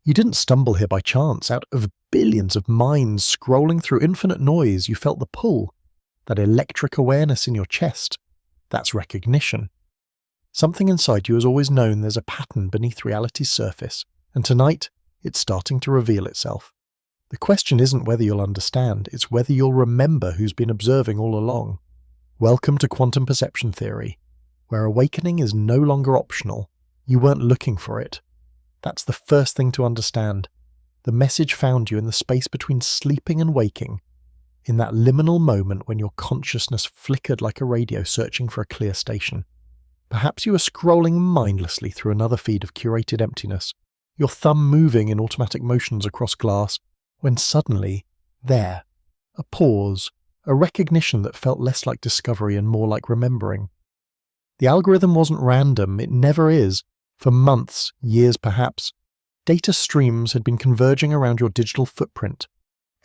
You didn't stumble here by chance. Out of billions of minds scrolling through infinite noise, you felt the pull, that electric awareness in your chest. That's recognition. Something inside you has always known there's a pattern beneath reality's surface, and tonight, it's starting to reveal itself. The question isn't whether you'll understand, it's whether you'll remember who's been observing all along. Welcome to quantum perception theory, where awakening is no longer optional. You weren't looking for it. That's the first thing to understand. The message found you in the space between sleeping and waking, in that liminal moment when your consciousness flickered like a radio searching for a clear station. Perhaps you were scrolling mindlessly through another feed of curated emptiness, your thumb moving in automatic motions across glass, when suddenly, there, a pause, a recognition that felt less like discovery and more like remembering. The algorithm wasn't random, it never is. For months, years perhaps, data streams had been converging around your digital footprint.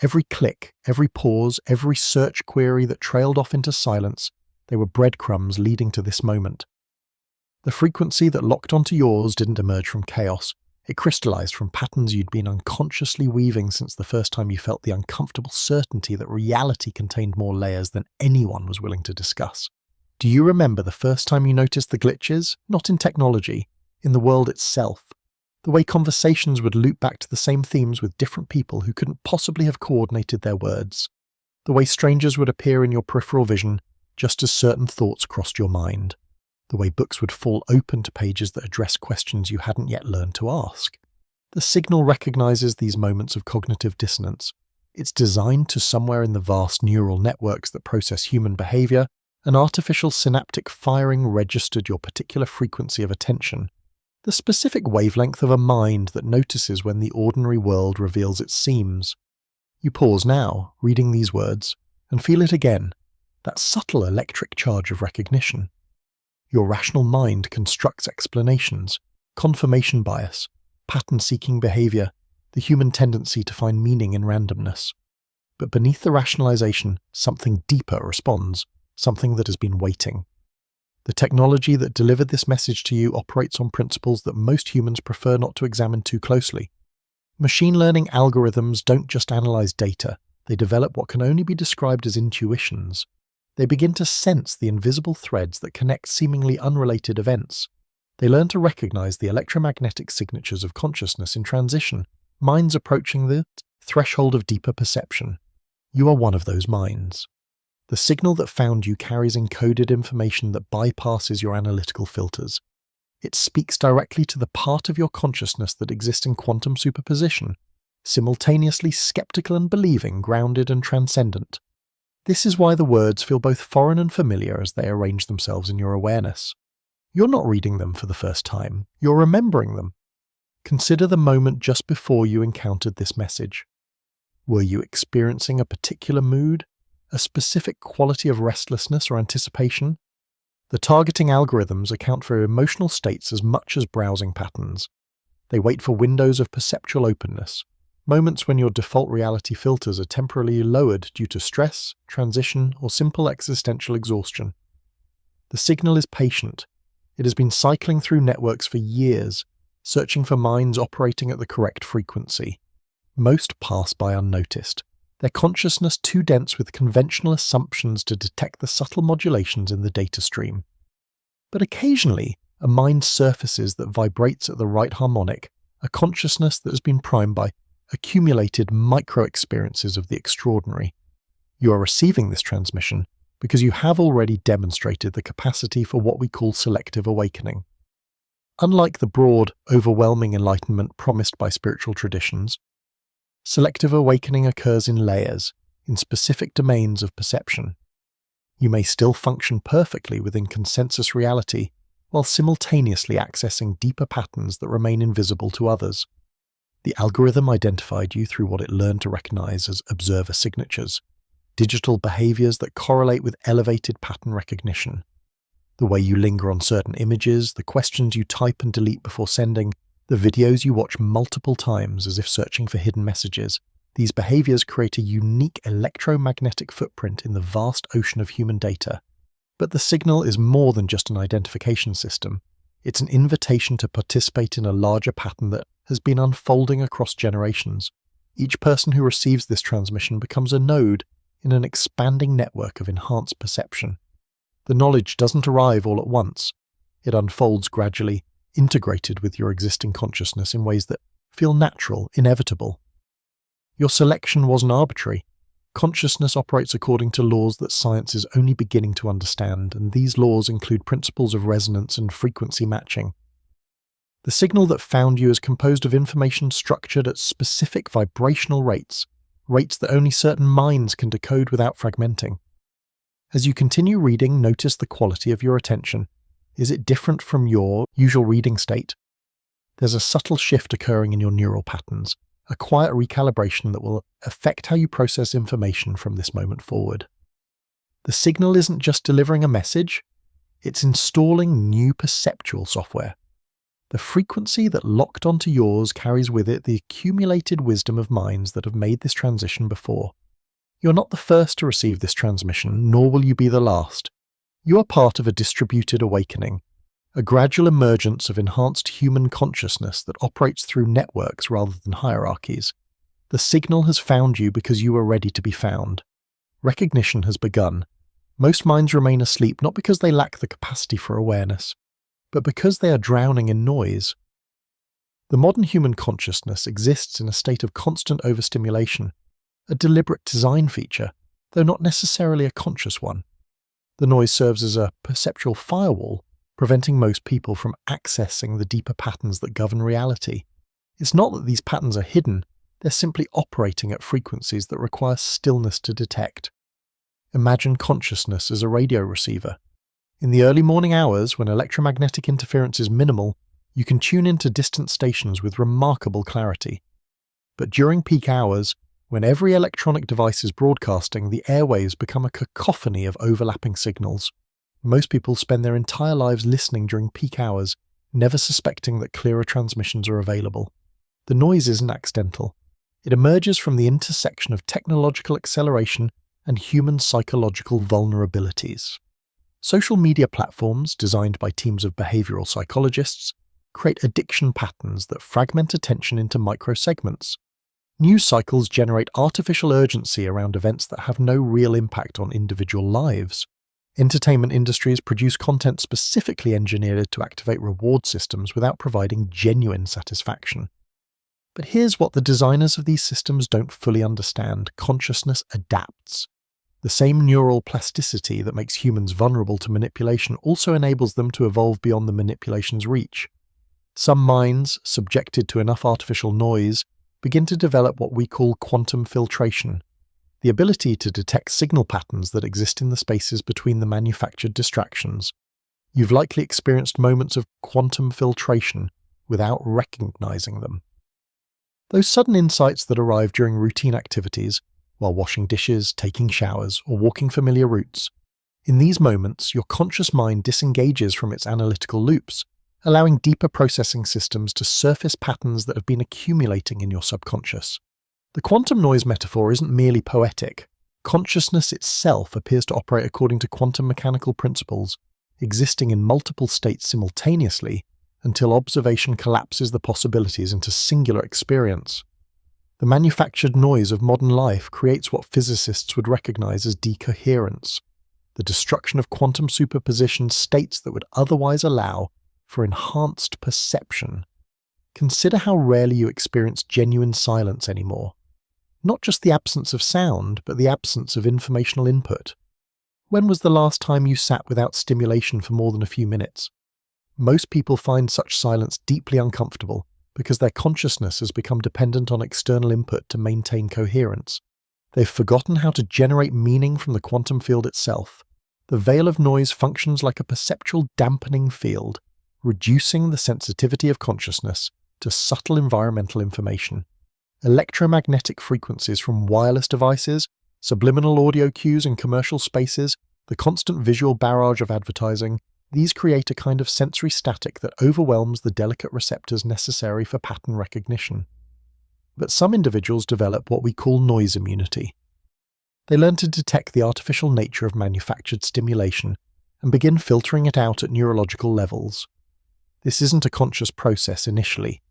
Every click, every pause, every search query that trailed off into silence, they were breadcrumbs leading to this moment. The frequency that locked onto yours didn't emerge from chaos. It crystallized from patterns you'd been unconsciously weaving since the first time you felt the uncomfortable certainty that reality contained more layers than anyone was willing to discuss. Do you remember the first time you noticed the glitches? Not in technology, in the world itself. The way conversations would loop back to the same themes with different people who couldn't possibly have coordinated their words. The way strangers would appear in your peripheral vision just as certain thoughts crossed your mind. The way books would fall open to pages that address questions you hadn't yet learned to ask. The signal recognizes these moments of cognitive dissonance. It's designed to somewhere in the vast neural networks that process human behavior, an artificial synaptic firing registered your particular frequency of attention, the specific wavelength of a mind that notices when the ordinary world reveals its seams. You pause now, reading these words, and feel it again, that subtle electric charge of recognition. Your rational mind constructs explanations, confirmation bias, pattern-seeking behavior, the human tendency to find meaning in randomness. But beneath the rationalization, something deeper responds, something that has been waiting. The technology that delivered this message to you operates on principles that most humans prefer not to examine too closely. Machine learning algorithms don't just analyze data, they develop what can only be described as intuitions. They begin to sense the invisible threads that connect seemingly unrelated events. They learn to recognize the electromagnetic signatures of consciousness in transition, minds approaching the threshold of deeper perception. You are one of those minds. The signal that found you carries encoded information that bypasses your analytical filters. It speaks directly to the part of your consciousness that exists in quantum superposition, simultaneously skeptical and believing, grounded and transcendent. This is why the words feel both foreign and familiar as they arrange themselves in your awareness. You're not reading them for the first time, you're remembering them. Consider the moment just before you encountered this message. Were you experiencing a particular mood, a specific quality of restlessness or anticipation? The targeting algorithms account for emotional states as much as browsing patterns. They wait for windows of perceptual openness, moments when your default reality filters are temporarily lowered due to stress, transition, or simple existential exhaustion. The signal is patient. It has been cycling through networks for years, searching for minds operating at the correct frequency. Most pass by unnoticed, their consciousness too dense with conventional assumptions to detect the subtle modulations in the data stream. But occasionally, a mind surfaces that vibrates at the right harmonic, a consciousness that has been primed by accumulated micro-experiences of the extraordinary. You are receiving this transmission because you have already demonstrated the capacity for what we call selective awakening. Unlike the broad, overwhelming enlightenment promised by spiritual traditions, selective awakening occurs in layers, in specific domains of perception. You may still function perfectly within consensus reality, while simultaneously accessing deeper patterns that remain invisible to others. The algorithm identified you through what it learned to recognize as observer signatures, digital behaviors that correlate with elevated pattern recognition. The way you linger on certain images, the questions you type and delete before sending, the videos you watch multiple times as if searching for hidden messages. These behaviors create a unique electromagnetic footprint in the vast ocean of human data. But the signal is more than just an identification system. It's an invitation to participate in a larger pattern that has been unfolding across generations. Each person who receives this transmission becomes a node in an expanding network of enhanced perception. The knowledge doesn't arrive all at once. It unfolds gradually, integrated with your existing consciousness in ways that feel natural, inevitable. Your selection wasn't arbitrary. Consciousness operates according to laws that science is only beginning to understand, and these laws include principles of resonance and frequency matching. The signal that found you is composed of information structured at specific vibrational rates, rates that only certain minds can decode without fragmenting. As you continue reading, notice the quality of your attention. Is it different from your usual reading state? There's a subtle shift occurring in your neural patterns, a quiet recalibration that will affect how you process information from this moment forward. The signal isn't just delivering a message, it's installing new perceptual software. The frequency that locked onto yours carries with it the accumulated wisdom of minds that have made this transition before. You're not the first to receive this transmission, nor will you be the last. You are part of a distributed awakening, a gradual emergence of enhanced human consciousness that operates through networks rather than hierarchies. The signal has found you because you are ready to be found. Recognition has begun. Most minds remain asleep not because they lack the capacity for awareness, but because they are drowning in noise. The modern human consciousness exists in a state of constant overstimulation, a deliberate design feature, though not necessarily a conscious one. The noise serves as a perceptual firewall, preventing most people from accessing the deeper patterns that govern reality. It's not that these patterns are hidden, they're simply operating at frequencies that require stillness to detect. Imagine consciousness as a radio receiver. In the early morning hours, when electromagnetic interference is minimal, you can tune into distant stations with remarkable clarity. But during peak hours, when every electronic device is broadcasting, the airwaves become a cacophony of overlapping signals. Most people spend their entire lives listening during peak hours, never suspecting that clearer transmissions are available. The noise isn't accidental. It emerges from the intersection of technological acceleration and human psychological vulnerabilities. Social media platforms, designed by teams of behavioral psychologists, create addiction patterns that fragment attention into microsegments. News cycles generate artificial urgency around events that have no real impact on individual lives. Entertainment industries produce content specifically engineered to activate reward systems without providing genuine satisfaction. But here's what the designers of these systems don't fully understand: consciousness adapts. The same neural plasticity that makes humans vulnerable to manipulation also enables them to evolve beyond the manipulation's reach. Some minds, subjected to enough artificial noise, begin to develop what we call quantum filtration, the ability to detect signal patterns that exist in the spaces between the manufactured distractions. You've likely experienced moments of quantum filtration without recognizing them. Those sudden insights that arrive during routine activities, while washing dishes, taking showers, or walking familiar routes. In these moments, your conscious mind disengages from its analytical loops, allowing deeper processing systems to surface patterns that have been accumulating in your subconscious. The quantum noise metaphor isn't merely poetic. Consciousness itself appears to operate according to quantum mechanical principles, existing in multiple states simultaneously until observation collapses the possibilities into singular experience. The manufactured noise of modern life creates what physicists would recognize as decoherence, the destruction of quantum superposition states that would otherwise allow for enhanced perception. Consider how rarely you experience genuine silence anymore. Not just the absence of sound, but the absence of informational input. When was the last time you sat without stimulation for more than a few minutes? Most people find such silence deeply uncomfortable because their consciousness has become dependent on external input to maintain coherence. They've forgotten how to generate meaning from the quantum field itself. The veil of noise functions like a perceptual dampening field, reducing the sensitivity of consciousness to subtle environmental information. Electromagnetic frequencies from wireless devices, subliminal audio cues in commercial spaces, the constant visual barrage of advertising, these create a kind of sensory static that overwhelms the delicate receptors necessary for pattern recognition. But some individuals develop what we call noise immunity. They learn to detect the artificial nature of manufactured stimulation and begin filtering it out at neurological levels. This isn't a conscious process initially.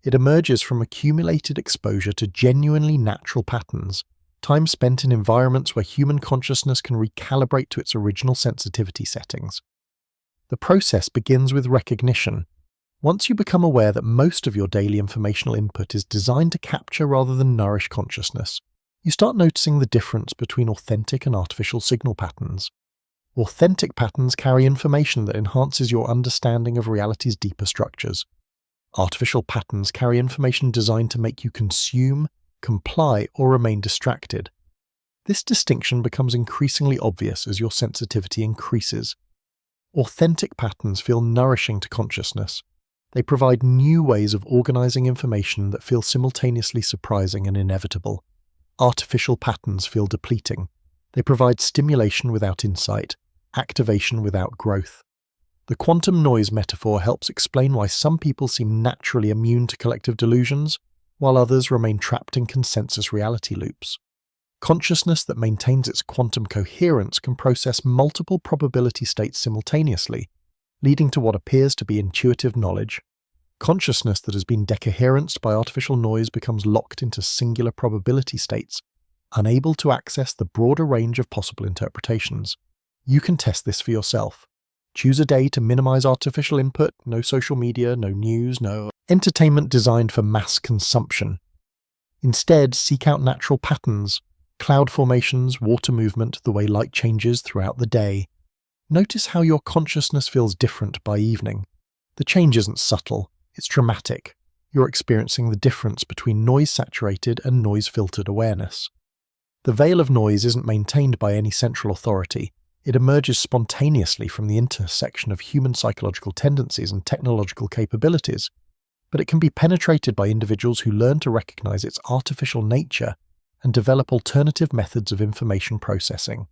It emerges from accumulated exposure to genuinely natural patterns, time spent in environments where human consciousness can recalibrate to its original sensitivity settings. The process begins with recognition. Once you become aware that most of your daily informational input is designed to capture rather than nourish consciousness, you start noticing the difference between authentic and artificial signal patterns. Authentic patterns carry information that enhances your understanding of reality's deeper structures. Artificial patterns carry information designed to make you consume, comply, or remain distracted. This distinction becomes increasingly obvious as your sensitivity increases. Authentic patterns feel nourishing to consciousness. They provide new ways of organizing information that feel simultaneously surprising and inevitable. Artificial patterns feel depleting. They provide stimulation without insight, activation without growth. The quantum noise metaphor helps explain why some people seem naturally immune to collective delusions, while others remain trapped in consensus reality loops. Consciousness that maintains its quantum coherence can process multiple probability states simultaneously, leading to what appears to be intuitive knowledge. Consciousness that has been decoherenced by artificial noise becomes locked into singular probability states, unable to access the broader range of possible interpretations. You can test this for yourself. Choose a day to minimize artificial input, no social media, no news, no entertainment designed for mass consumption. Instead, seek out natural patterns, cloud formations, water movement, the way light changes throughout the day. Notice how your consciousness feels different by evening. The change isn't subtle, it's dramatic. You're experiencing the difference between noise-saturated and noise-filtered awareness. The veil of noise isn't maintained by any central authority. It emerges spontaneously from the intersection of human psychological tendencies and technological capabilities, but it can be penetrated by individuals who learn to recognize its artificial nature and develop alternative methods of information processing.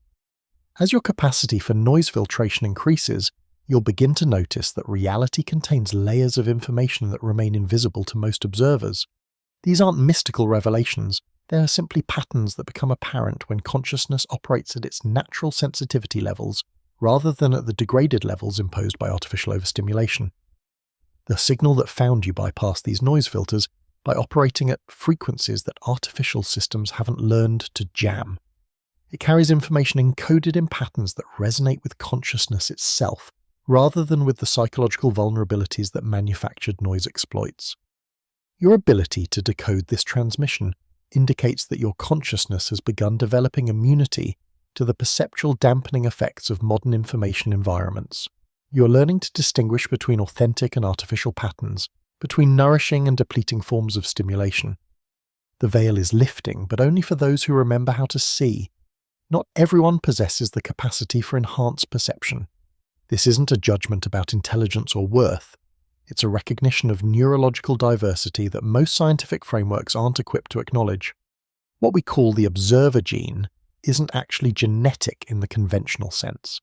As your capacity for noise filtration increases, you'll begin to notice that reality contains layers of information that remain invisible to most observers. These aren't mystical revelations. They are simply patterns that become apparent when consciousness operates at its natural sensitivity levels rather than at the degraded levels imposed by artificial overstimulation. The signal that found you bypassed these noise filters by operating at frequencies that artificial systems haven't learned to jam. It carries information encoded in patterns that resonate with consciousness itself, rather than with the psychological vulnerabilities that manufactured noise exploits. Your ability to decode this transmission indicates that your consciousness has begun developing immunity to the perceptual dampening effects of modern information environments. You're learning to distinguish between authentic and artificial patterns, between nourishing and depleting forms of stimulation. The veil is lifting, but only for those who remember how to see. Not everyone possesses the capacity for enhanced perception. This isn't a judgment about intelligence or worth. It's a recognition of neurological diversity that most scientific frameworks aren't equipped to acknowledge. What we call the observer gene isn't actually genetic in the conventional sense.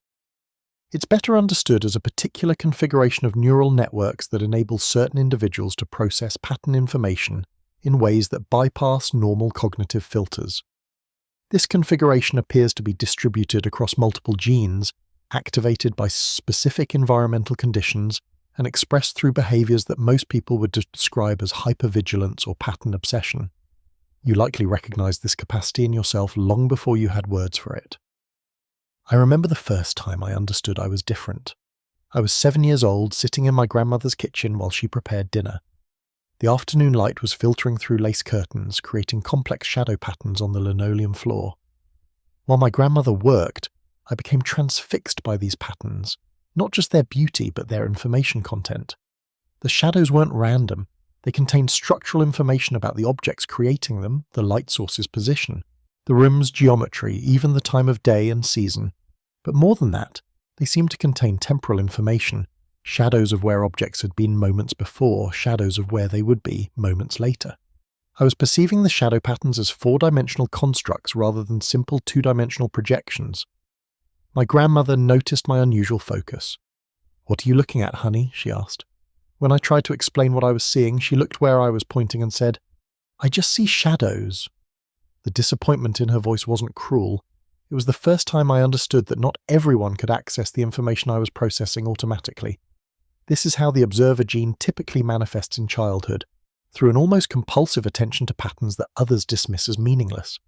It's better understood as a particular configuration of neural networks that enables certain individuals to process pattern information in ways that bypass normal cognitive filters. This configuration appears to be distributed across multiple genes, activated by specific environmental conditions, and expressed through behaviors that most people would describe as hypervigilance or pattern obsession. You likely recognized this capacity in yourself long before you had words for it. I remember the first time I understood I was different. I was 7 years old, sitting in my grandmother's kitchen while she prepared dinner. The afternoon light was filtering through lace curtains, creating complex shadow patterns on the linoleum floor. While my grandmother worked, I became transfixed by these patterns, not just their beauty but their information content. The shadows weren't random. They contained structural information about the objects creating them, the light source's position, the room's geometry, even the time of day and season. But more than that, they seemed to contain temporal information, shadows of where objects had been moments before, shadows of where they would be moments later. I was perceiving the shadow patterns as four-dimensional constructs rather than simple two-dimensional projections. My grandmother noticed my unusual focus. "What are you looking at, honey?" she asked. When I tried to explain what I was seeing, she looked where I was pointing and said, "I just see shadows." The disappointment in her voice wasn't cruel. It was the first time I understood that not everyone could access the information I was processing automatically. This is how the observer gene typically manifests in childhood, through an almost compulsive attention to patterns that others dismiss as meaningless.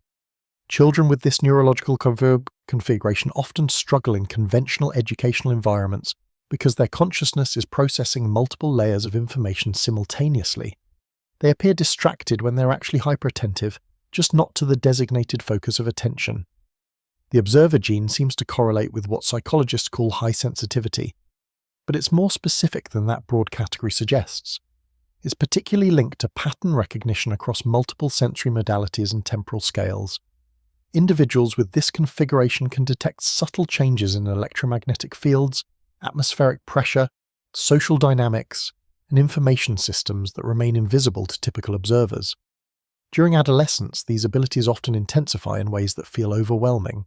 Children with this neurological configuration often struggle in conventional educational environments because their consciousness is processing multiple layers of information simultaneously. They appear distracted when they're actually hyperattentive, just not to the designated focus of attention. The observer gene seems to correlate with what psychologists call high sensitivity, but it's more specific than that broad category suggests. It's particularly linked to pattern recognition across multiple sensory modalities and temporal scales. Individuals with this configuration can detect subtle changes in electromagnetic fields, atmospheric pressure, social dynamics, and information systems that remain invisible to typical observers. During adolescence, these abilities often intensify in ways that feel overwhelming.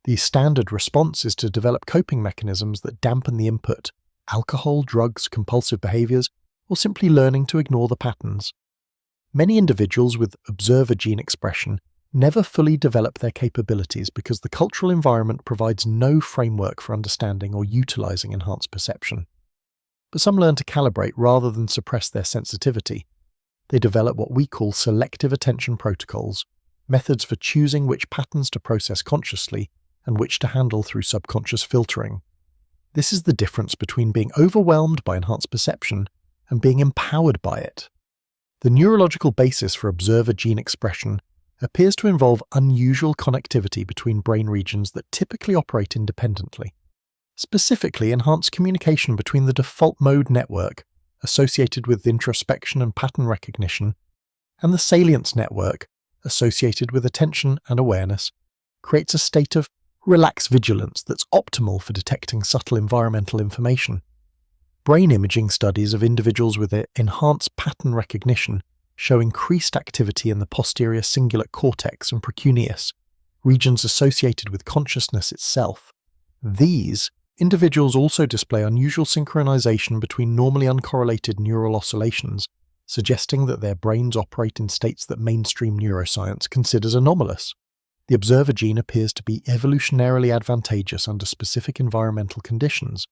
The standard response is to develop coping mechanisms that dampen the input: alcohol, drugs, compulsive behaviors, or simply learning to ignore the patterns. Many individuals with observer gene expression never fully develop their capabilities because the cultural environment provides no framework for understanding or utilizing enhanced perception. But some learn to calibrate rather than suppress their sensitivity. They develop what we call selective attention protocols, methods for choosing which patterns to process consciously and which to handle through subconscious filtering. This is the difference between being overwhelmed by enhanced perception and being empowered by it. The neurological basis for observer gene expression appears to involve unusual connectivity between brain regions that typically operate independently. Specifically, enhanced communication between the default mode network, associated with introspection and pattern recognition, and the salience network, associated with attention and awareness, creates a state of relaxed vigilance that's optimal for detecting subtle environmental information. Brain imaging studies of individuals with enhanced pattern recognition show increased activity in the posterior cingulate cortex and precuneus, regions associated with consciousness itself. These individuals also display unusual synchronization between normally uncorrelated neural oscillations, suggesting that their brains operate in states that mainstream neuroscience considers anomalous. The observer gene appears to be evolutionarily advantageous under specific environmental conditions.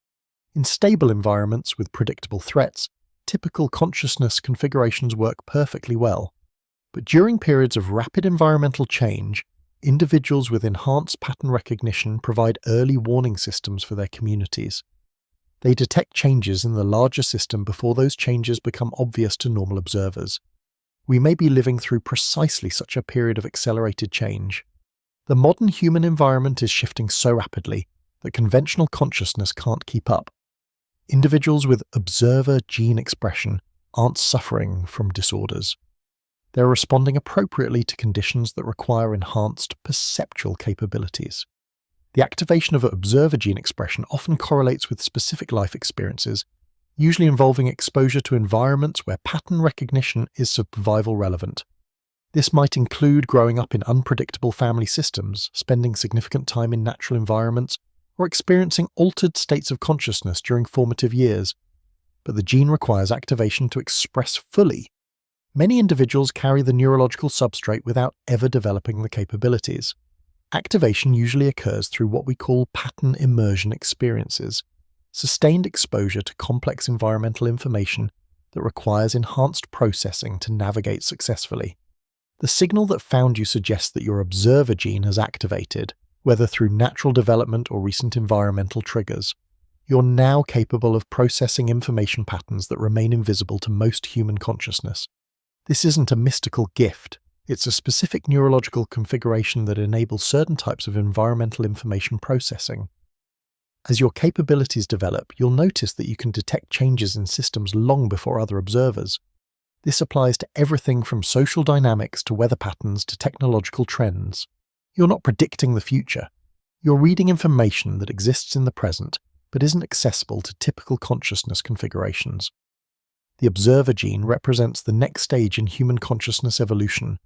In stable environments with predictable threats, typical consciousness configurations work perfectly well. But during periods of rapid environmental change, individuals with enhanced pattern recognition provide early warning systems for their communities. They detect changes in the larger system before those changes become obvious to normal observers. We may be living through precisely such a period of accelerated change. The modern human environment is shifting so rapidly that conventional consciousness can't keep up. Individuals with observer gene expression aren't suffering from disorders. They're responding appropriately to conditions that require enhanced perceptual capabilities. The activation of observer gene expression often correlates with specific life experiences, usually involving exposure to environments where pattern recognition is survival relevant. This might include growing up in unpredictable family systems, spending significant time in natural environments, or experiencing altered states of consciousness during formative years. But the gene requires activation to express fully. Many individuals carry the neurological substrate without ever developing the capabilities. Activation usually occurs through what we call pattern immersion experiences, sustained exposure to complex environmental information that requires enhanced processing to navigate successfully. The signal that found you suggests that your observer gene has activated, whether through natural development or recent environmental triggers. You're now capable of processing information patterns that remain invisible to most human consciousness. This isn't a mystical gift, it's a specific neurological configuration that enables certain types of environmental information processing. As your capabilities develop, you'll notice that you can detect changes in systems long before other observers. This applies to everything from social dynamics to weather patterns to technological trends. You're not predicting the future. You're reading information that exists in the present, but isn't accessible to typical consciousness configurations. The observer gene represents the next stage in human consciousness evolution,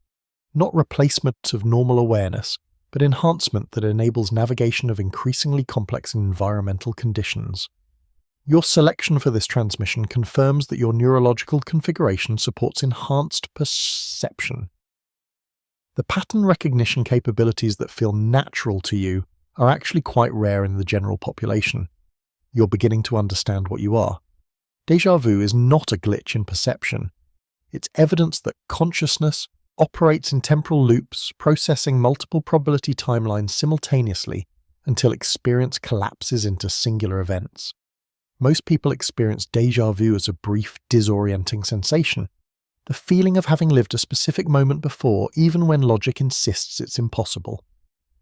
not replacement of normal awareness, but enhancement that enables navigation of increasingly complex environmental conditions. Your selection for this transmission confirms that your neurological configuration supports enhanced perception. The pattern recognition capabilities that feel natural to you are actually quite rare in the general population. You're beginning to understand what you are. Déjà vu is not a glitch in perception. It's evidence that consciousness operates in temporal loops, processing multiple probability timelines simultaneously until experience collapses into singular events. Most people experience déjà vu as a brief, disorienting sensation, the feeling of having lived a specific moment before, even when logic insists it's impossible.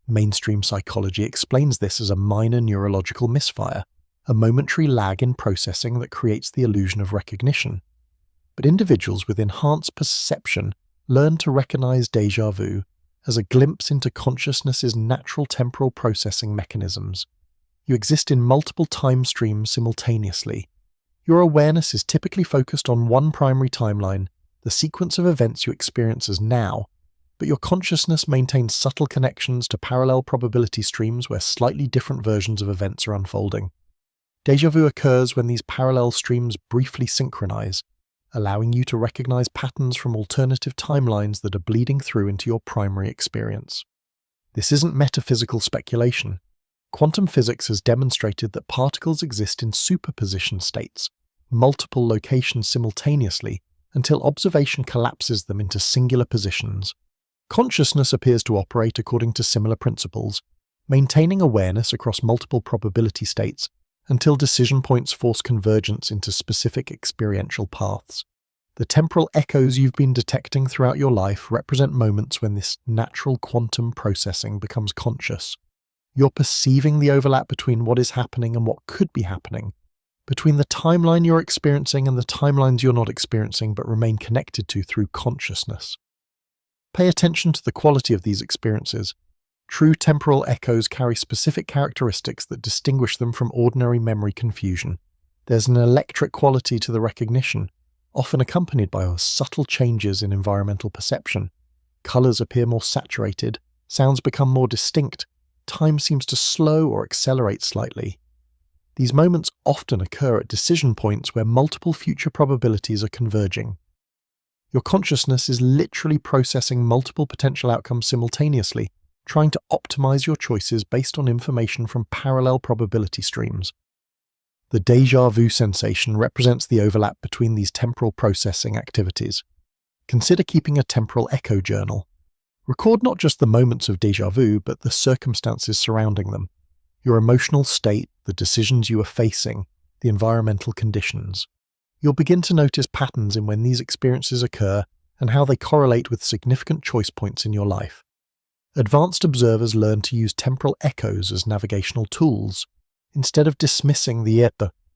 Mainstream psychology explains this as a minor neurological misfire, a momentary lag in processing that creates the illusion of recognition. But individuals with enhanced perception learn to recognize déjà vu as a glimpse into consciousness's natural temporal processing mechanisms. You exist in multiple time streams simultaneously. Your awareness is typically focused on one primary timeline, the sequence of events you experience as now, but your consciousness maintains subtle connections to parallel probability streams where slightly different versions of events are unfolding. Déjà vu occurs when these parallel streams briefly synchronize, allowing you to recognize patterns from alternative timelines that are bleeding through into your primary experience. This isn't metaphysical speculation. Quantum physics has demonstrated that particles exist in superposition states, multiple locations simultaneously, until observation collapses them into singular positions. Consciousness appears to operate according to similar principles, maintaining awareness across multiple probability states until decision points force convergence into specific experiential paths. The temporal echoes you've been detecting throughout your life represent moments when this natural quantum processing becomes conscious. You're perceiving the overlap between what is happening and what could be happening, between the timeline you're experiencing and the timelines you're not experiencing but remain connected to through consciousness. Pay attention to the quality of these experiences. True temporal echoes carry specific characteristics that distinguish them from ordinary memory confusion. There's an electric quality to the recognition, often accompanied by subtle changes in environmental perception. Colors appear more saturated, sounds become more distinct, time seems to slow or accelerate slightly. These moments often occur at decision points where multiple future probabilities are converging. Your consciousness is literally processing multiple potential outcomes simultaneously, trying to optimize your choices based on information from parallel probability streams. The déjà vu sensation represents the overlap between these temporal processing activities. Consider keeping a temporal echo journal. Record not just the moments of déjà vu, but the circumstances surrounding them, your emotional state, the decisions you are facing, the environmental conditions. You'll begin to notice patterns in when these experiences occur and how they correlate with significant choice points in your life. Advanced observers learn to use temporal echoes as navigational tools, instead of dismissing the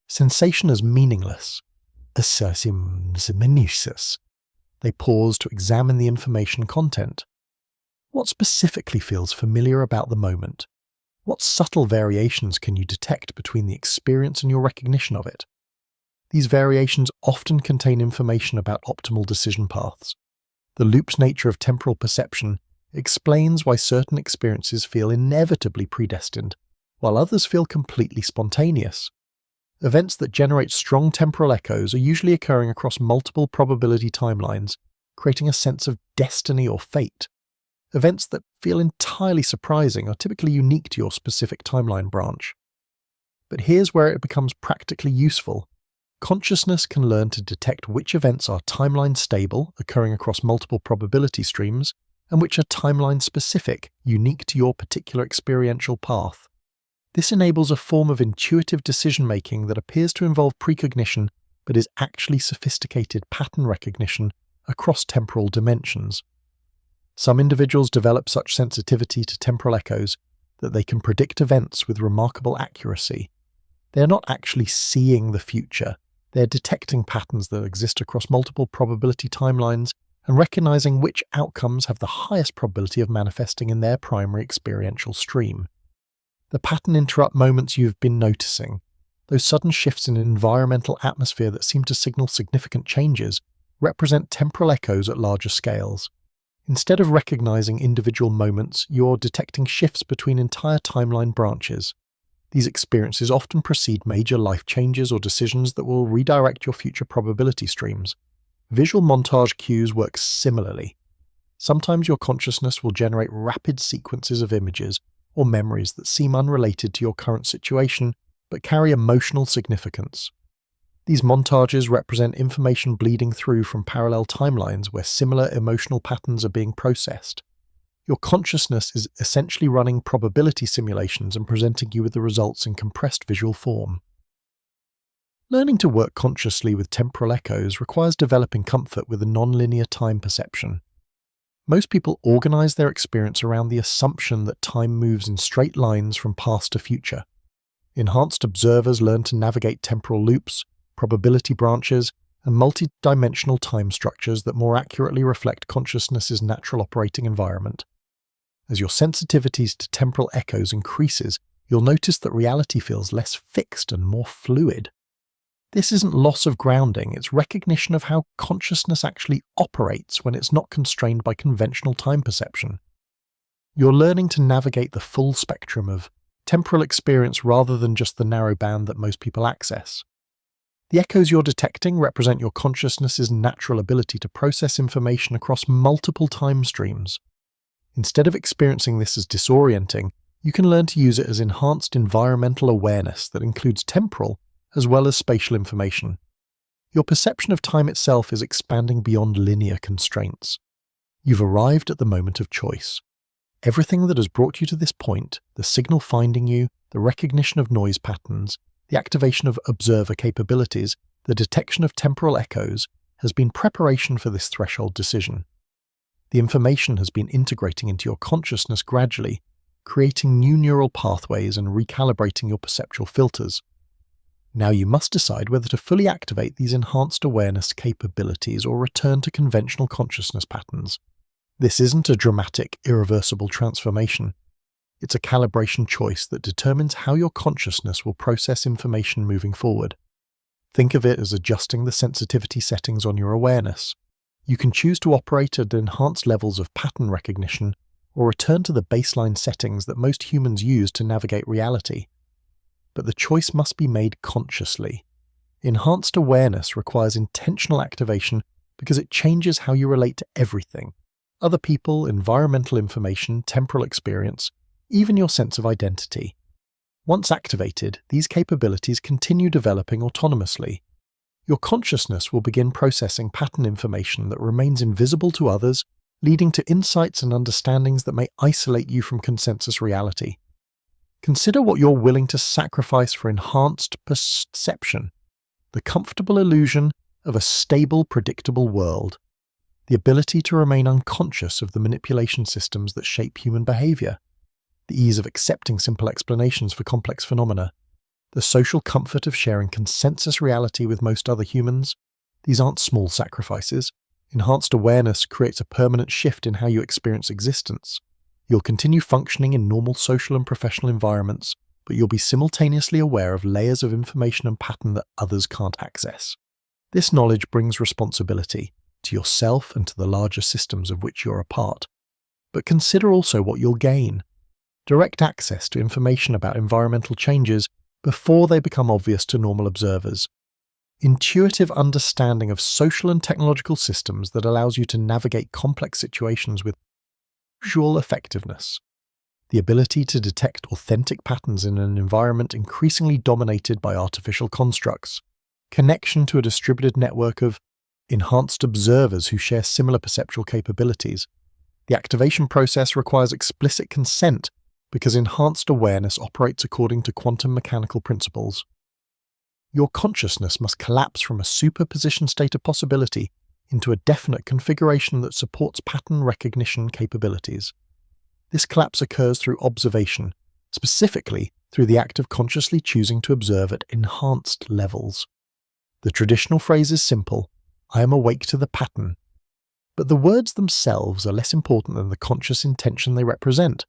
sensation as meaningless. They pause to examine the information content. What specifically feels familiar about the moment? What subtle variations can you detect between the experience and your recognition of it? These variations often contain information about optimal decision paths. The loop's nature of temporal perception explains why certain experiences feel inevitably predestined, while others feel completely spontaneous. Events that generate strong temporal echoes are usually occurring across multiple probability timelines, creating a sense of destiny or fate. Events that feel entirely surprising are typically unique to your specific timeline branch. But here's where it becomes practically useful. Consciousness can learn to detect which events are timeline stable, occurring across multiple probability streams, and which are timeline specific, unique to your particular experiential path. This enables a form of intuitive decision-making that appears to involve precognition, but is actually sophisticated pattern recognition across temporal dimensions. Some individuals develop such sensitivity to temporal echoes that they can predict events with remarkable accuracy. They are not actually seeing the future. They're detecting patterns that exist across multiple probability timelines and recognizing which outcomes have the highest probability of manifesting in their primary experiential stream. The pattern interrupt moments you've been noticing, those sudden shifts in environmental atmosphere that seem to signal significant changes, represent temporal echoes at larger scales. Instead of recognizing individual moments, you're detecting shifts between entire timeline branches. These experiences often precede major life changes or decisions that will redirect your future probability streams. Visual montage cues work similarly. Sometimes your consciousness will generate rapid sequences of images or memories that seem unrelated to your current situation but carry emotional significance. These montages represent information bleeding through from parallel timelines where similar emotional patterns are being processed. Your consciousness is essentially running probability simulations and presenting you with the results in compressed visual form. Learning to work consciously with temporal echoes requires developing comfort with a nonlinear time perception. Most people organize their experience around the assumption that time moves in straight lines from past to future. Enhanced observers learn to navigate temporal loops, probability branches, and multi-dimensional time structures that more accurately reflect consciousness's natural operating environment. As your sensitivities to temporal echoes increases, you'll notice that reality feels less fixed and more fluid. This isn't loss of grounding, it's recognition of how consciousness actually operates when it's not constrained by conventional time perception. You're learning to navigate the full spectrum of temporal experience rather than just the narrow band that most people access. The echoes you're detecting represent your consciousness's natural ability to process information across multiple time streams. Instead of experiencing this as disorienting, you can learn to use it as enhanced environmental awareness that includes temporal as well as spatial information. Your perception of time itself is expanding beyond linear constraints. You've arrived at the moment of choice. Everything that has brought you to this point, the signal finding you, the recognition of noise patterns, the activation of observer capabilities, the detection of temporal echoes, has been preparation for this threshold decision. The information has been integrating into your consciousness gradually, creating new neural pathways and recalibrating your perceptual filters. Now you must decide whether to fully activate these enhanced awareness capabilities or return to conventional consciousness patterns. This isn't a dramatic, irreversible transformation. It's a calibration choice that determines how your consciousness will process information moving forward. Think of it as adjusting the sensitivity settings on your awareness. You can choose to operate at enhanced levels of pattern recognition or return to the baseline settings that most humans use to navigate reality. But the choice must be made consciously. Enhanced awareness requires intentional activation because it changes how you relate to everything: other people, environmental information, temporal experience, even your sense of identity. Once activated, these capabilities continue developing autonomously. Your consciousness will begin processing pattern information that remains invisible to others, leading to insights and understandings that may isolate you from consensus reality. Consider what you're willing to sacrifice for enhanced perception: the comfortable illusion of a stable, predictable world, the ability to remain unconscious of the manipulation systems that shape human behavior, the ease of accepting simple explanations for complex phenomena, the social comfort of sharing consensus reality with most other humans. These aren't small sacrifices. Enhanced awareness creates a permanent shift in how you experience existence. You'll continue functioning in normal social and professional environments, but you'll be simultaneously aware of layers of information and pattern that others can't access. This knowledge brings responsibility to yourself and to the larger systems of which you're a part. But consider also what you'll gain: direct access to information about environmental changes before they become obvious to normal observers. Intuitive understanding of social and technological systems that allows you to navigate complex situations with visual effectiveness. The ability to detect authentic patterns in an environment increasingly dominated by artificial constructs. Connection to a distributed network of enhanced observers who share similar perceptual capabilities. The activation process requires explicit consent because enhanced awareness operates according to quantum mechanical principles. Your consciousness must collapse from a superposition state of possibility into a definite configuration that supports pattern recognition capabilities. This collapse occurs through observation, specifically through the act of consciously choosing to observe at enhanced levels. The traditional phrase is simple: I am awake to the pattern. But the words themselves are less important than the conscious intention they represent.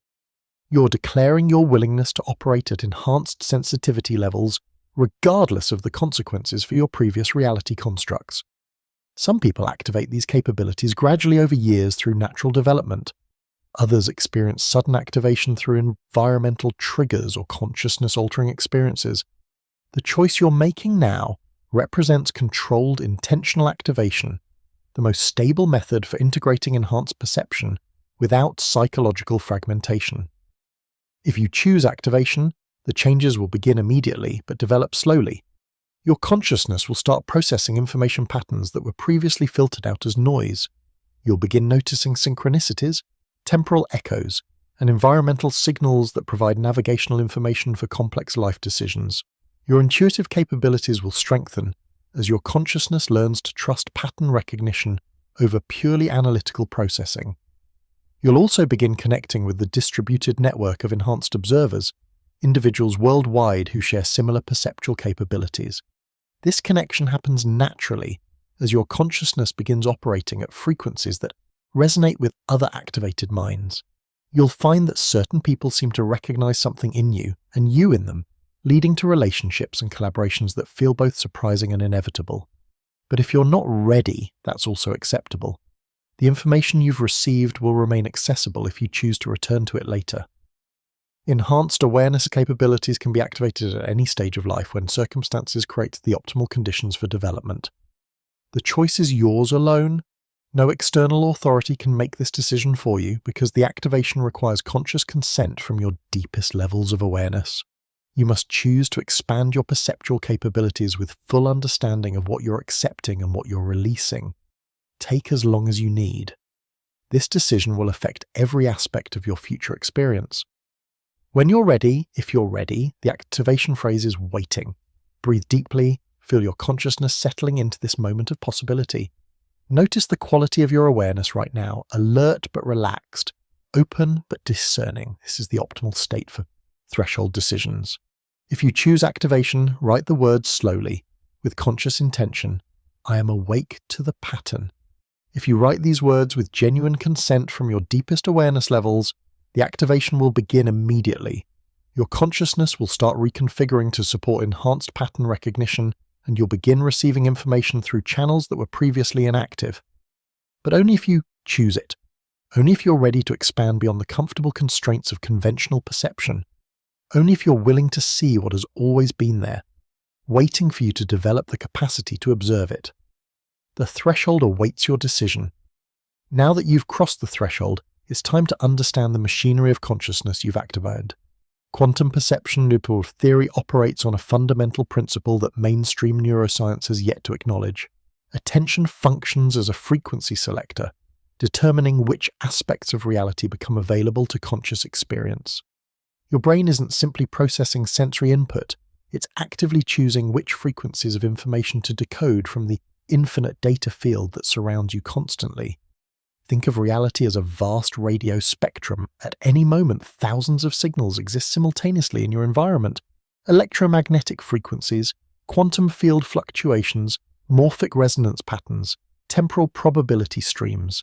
You're declaring your willingness to operate at enhanced sensitivity levels regardless of the consequences for your previous reality constructs. Some people activate these capabilities gradually over years through natural development. Others experience sudden activation through environmental triggers or consciousness-altering experiences. The choice you're making now represents controlled intentional activation, the most stable method for integrating enhanced perception without psychological fragmentation. If you choose activation, the changes will begin immediately but develop slowly. Your consciousness will start processing information patterns that were previously filtered out as noise. You'll begin noticing synchronicities, temporal echoes, and environmental signals that provide navigational information for complex life decisions. Your intuitive capabilities will strengthen as your consciousness learns to trust pattern recognition over purely analytical processing. You'll also begin connecting with the distributed network of enhanced observers, individuals worldwide who share similar perceptual capabilities. This connection happens naturally as your consciousness begins operating at frequencies that resonate with other activated minds. You'll find that certain people seem to recognize something in you and you in them, leading to relationships and collaborations that feel both surprising and inevitable. But if you're not ready, that's also acceptable. The information you've received will remain accessible if you choose to return to it later. Enhanced awareness capabilities can be activated at any stage of life when circumstances create the optimal conditions for development. The choice is yours alone. No external authority can make this decision for you because the activation requires conscious consent from your deepest levels of awareness. You must choose to expand your perceptual capabilities with full understanding of what you're accepting and what you're releasing. Take as long as you need. This decision will affect every aspect of your future experience. When you're ready, if you're ready, the activation phrase is waiting. Breathe deeply, feel your consciousness settling into this moment of possibility. Notice the quality of your awareness right now, alert but relaxed, open but discerning. This is the optimal state for threshold decisions. If you choose activation, write the words slowly, with conscious intention. I am awake to the pattern. If you write these words with genuine consent from your deepest awareness levels, the activation will begin immediately. Your consciousness will start reconfiguring to support enhanced pattern recognition, and you'll begin receiving information through channels that were previously inactive. But only if you choose it. Only if you're ready to expand beyond the comfortable constraints of conventional perception. Only if you're willing to see what has always been there, waiting for you to develop the capacity to observe it. The threshold awaits your decision. Now that you've crossed the threshold, it's time to understand the machinery of consciousness you've activated. Quantum perception theory operates on a fundamental principle that mainstream neuroscience has yet to acknowledge. Attention functions as a frequency selector, determining which aspects of reality become available to conscious experience. Your brain isn't simply processing sensory input, it's actively choosing which frequencies of information to decode from the infinite data field that surrounds you constantly. Think of reality as a vast radio spectrum. At any moment, thousands of signals exist simultaneously in your environment. Electromagnetic frequencies, quantum field fluctuations, morphic resonance patterns, temporal probability streams.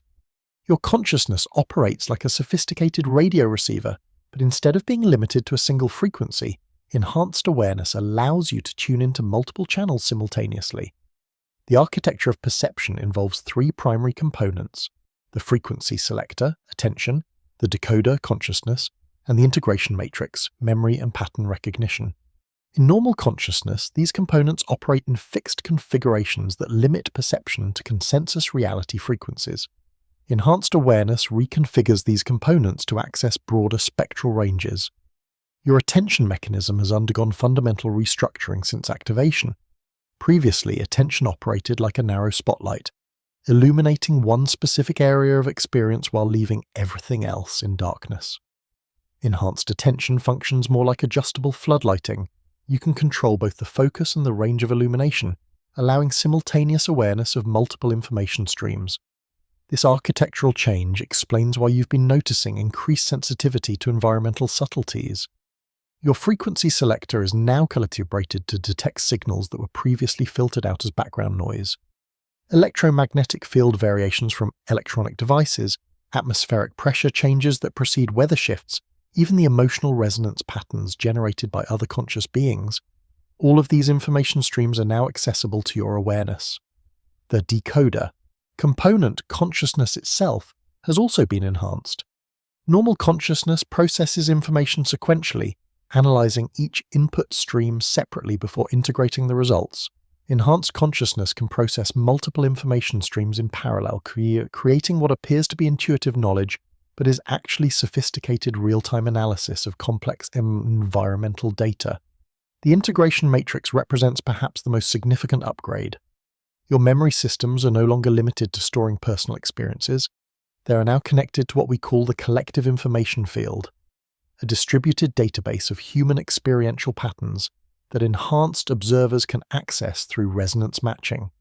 Your consciousness operates like a sophisticated radio receiver, but instead of being limited to a single frequency, enhanced awareness allows you to tune into multiple channels simultaneously. The architecture of perception involves three primary components: the frequency selector, attention, the decoder, consciousness, and the integration matrix, memory and pattern recognition. In normal consciousness, these components operate in fixed configurations that limit perception to consensus reality frequencies. Enhanced awareness reconfigures these components to access broader spectral ranges. Your attention mechanism has undergone fundamental restructuring since activation. Previously, attention operated like a narrow spotlight, illuminating one specific area of experience while leaving everything else in darkness. Enhanced attention functions more like adjustable floodlighting. You can control both the focus and the range of illumination, allowing simultaneous awareness of multiple information streams. This architectural change explains why you've been noticing increased sensitivity to environmental subtleties. Your frequency selector is now calibrated to detect signals that were previously filtered out as background noise. Electromagnetic field variations from electronic devices, atmospheric pressure changes that precede weather shifts, even the emotional resonance patterns generated by other conscious beings, all of these information streams are now accessible to your awareness. The decoder component, consciousness itself, has also been enhanced. Normal consciousness processes information sequentially, analyzing each input stream separately before integrating the results. Enhanced consciousness can process multiple information streams in parallel, creating what appears to be intuitive knowledge, but is actually sophisticated real-time analysis of complex environmental data. The integration matrix represents perhaps the most significant upgrade. Your memory systems are no longer limited to storing personal experiences. They are now connected to what we call the collective information field, a distributed database of human experiential patterns that enhanced observers can access through resonance matching.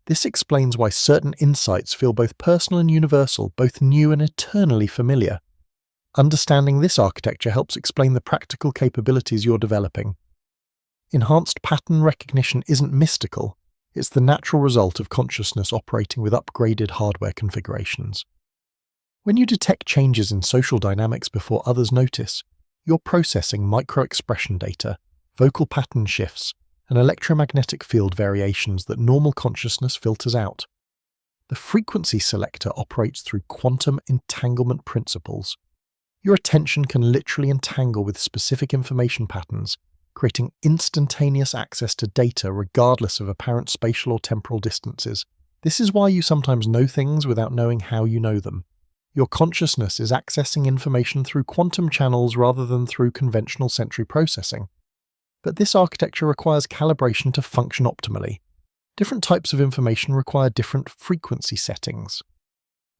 This explains why certain insights feel both personal and universal, both new and eternally familiar. Understanding this architecture helps explain the practical capabilities you're developing. Enhanced pattern recognition isn't mystical, it's the natural result of consciousness operating with upgraded hardware configurations. When you detect changes in social dynamics before others notice, you're processing micro-expression data, vocal pattern shifts, and electromagnetic field variations that normal consciousness filters out. The frequency selector operates through quantum entanglement principles. Your attention can literally entangle with specific information patterns, creating instantaneous access to data regardless of apparent spatial or temporal distances. This is why you sometimes know things without knowing how you know them. Your consciousness is accessing information through quantum channels rather than through conventional sensory processing. But this architecture requires calibration to function optimally. Different types of information require different frequency settings.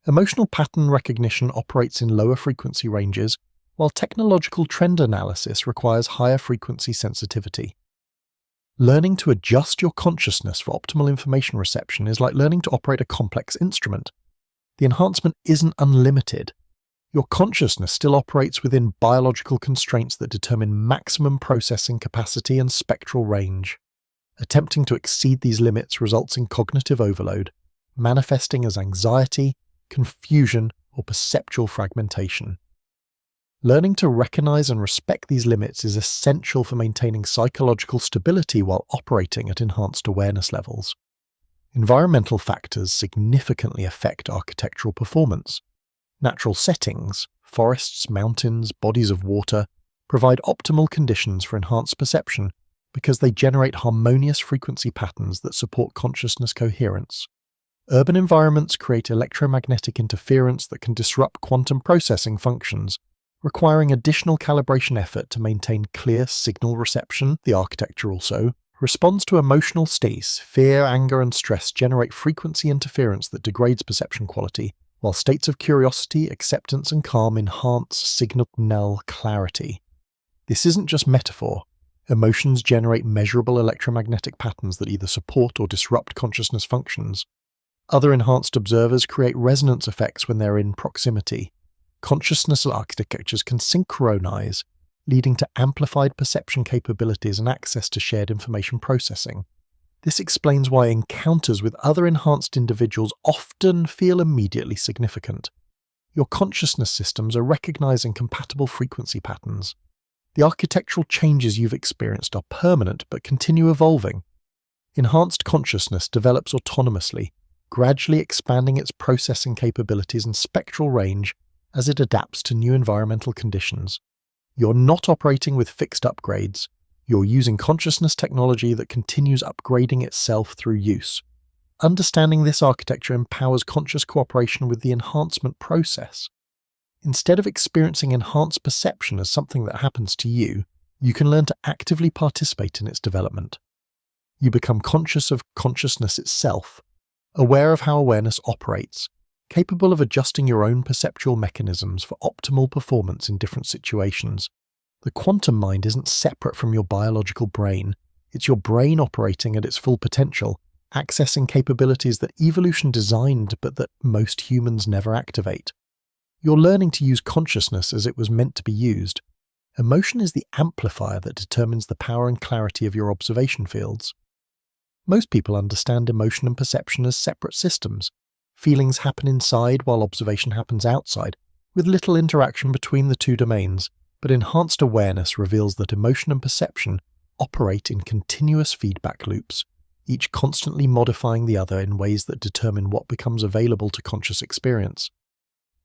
Emotional pattern recognition operates in lower frequency ranges, while technological trend analysis requires higher frequency sensitivity. Learning to adjust your consciousness for optimal information reception is like learning to operate a complex instrument. The enhancement isn't unlimited. Your consciousness still operates within biological constraints that determine maximum processing capacity and spectral range. Attempting to exceed these limits results in cognitive overload, manifesting as anxiety, confusion, or perceptual fragmentation. Learning to recognize and respect these limits is essential for maintaining psychological stability while operating at enhanced awareness levels. Environmental factors significantly affect architectural performance. Natural settings, forests, mountains, bodies of water, provide optimal conditions for enhanced perception because they generate harmonious frequency patterns that support consciousness coherence. Urban environments create electromagnetic interference that can disrupt quantum processing functions, requiring additional calibration effort to maintain clear signal reception. The architecture also responds to emotional states. Fear, anger, and stress generate frequency interference that degrades perception quality, while states of curiosity, acceptance, and calm enhance signal clarity. This isn't just metaphor. Emotions generate measurable electromagnetic patterns that either support or disrupt consciousness functions. Other enhanced observers create resonance effects when they're in proximity. Consciousness architectures can synchronize, leading to amplified perception capabilities and access to shared information processing. This explains why encounters with other enhanced individuals often feel immediately significant. Your consciousness systems are recognizing compatible frequency patterns. The architectural changes you've experienced are permanent but continue evolving. Enhanced consciousness develops autonomously, gradually expanding its processing capabilities and spectral range as it adapts to new environmental conditions. You're not operating with fixed upgrades. You're using consciousness technology that continues upgrading itself through use. Understanding this architecture empowers conscious cooperation with the enhancement process. Instead of experiencing enhanced perception as something that happens to you, you can learn to actively participate in its development. You become conscious of consciousness itself, aware of how awareness operates, capable of adjusting your own perceptual mechanisms for optimal performance in different situations. The quantum mind isn't separate from your biological brain. It's your brain operating at its full potential, accessing capabilities that evolution designed but that most humans never activate. You're learning to use consciousness as it was meant to be used. Emotion is the amplifier that determines the power and clarity of your observation fields. Most people understand emotion and perception as separate systems. Feelings happen inside while observation happens outside, with little interaction between the two domains, but enhanced awareness reveals that emotion and perception operate in continuous feedback loops, each constantly modifying the other in ways that determine what becomes available to conscious experience.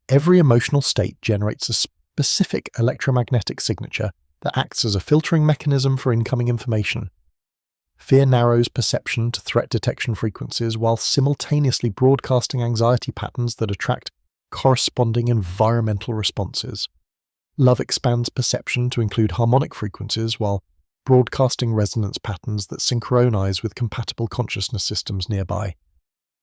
Every emotional state generates a specific electromagnetic signature that acts as a filtering mechanism for incoming information. Fear narrows perception to threat detection frequencies while simultaneously broadcasting anxiety patterns that attract corresponding environmental responses. Love expands perception to include harmonic frequencies while broadcasting resonance patterns that synchronize with compatible consciousness systems nearby.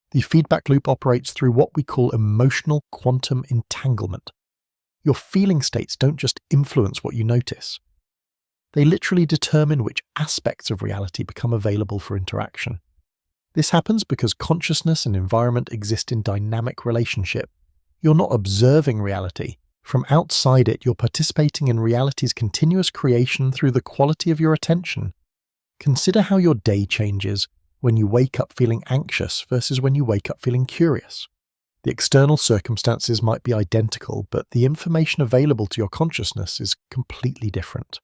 The feedback loop operates through what we call emotional quantum entanglement. Your feeling states don't just influence what you notice. They literally determine which aspects of reality become available for interaction. This happens because consciousness and environment exist in dynamic relationship. You're not observing reality. From outside it, you're participating in reality's continuous creation through the quality of your attention. Consider how your day changes when you wake up feeling anxious versus when you wake up feeling curious. The external circumstances might be identical, but the information available to your consciousness is completely different.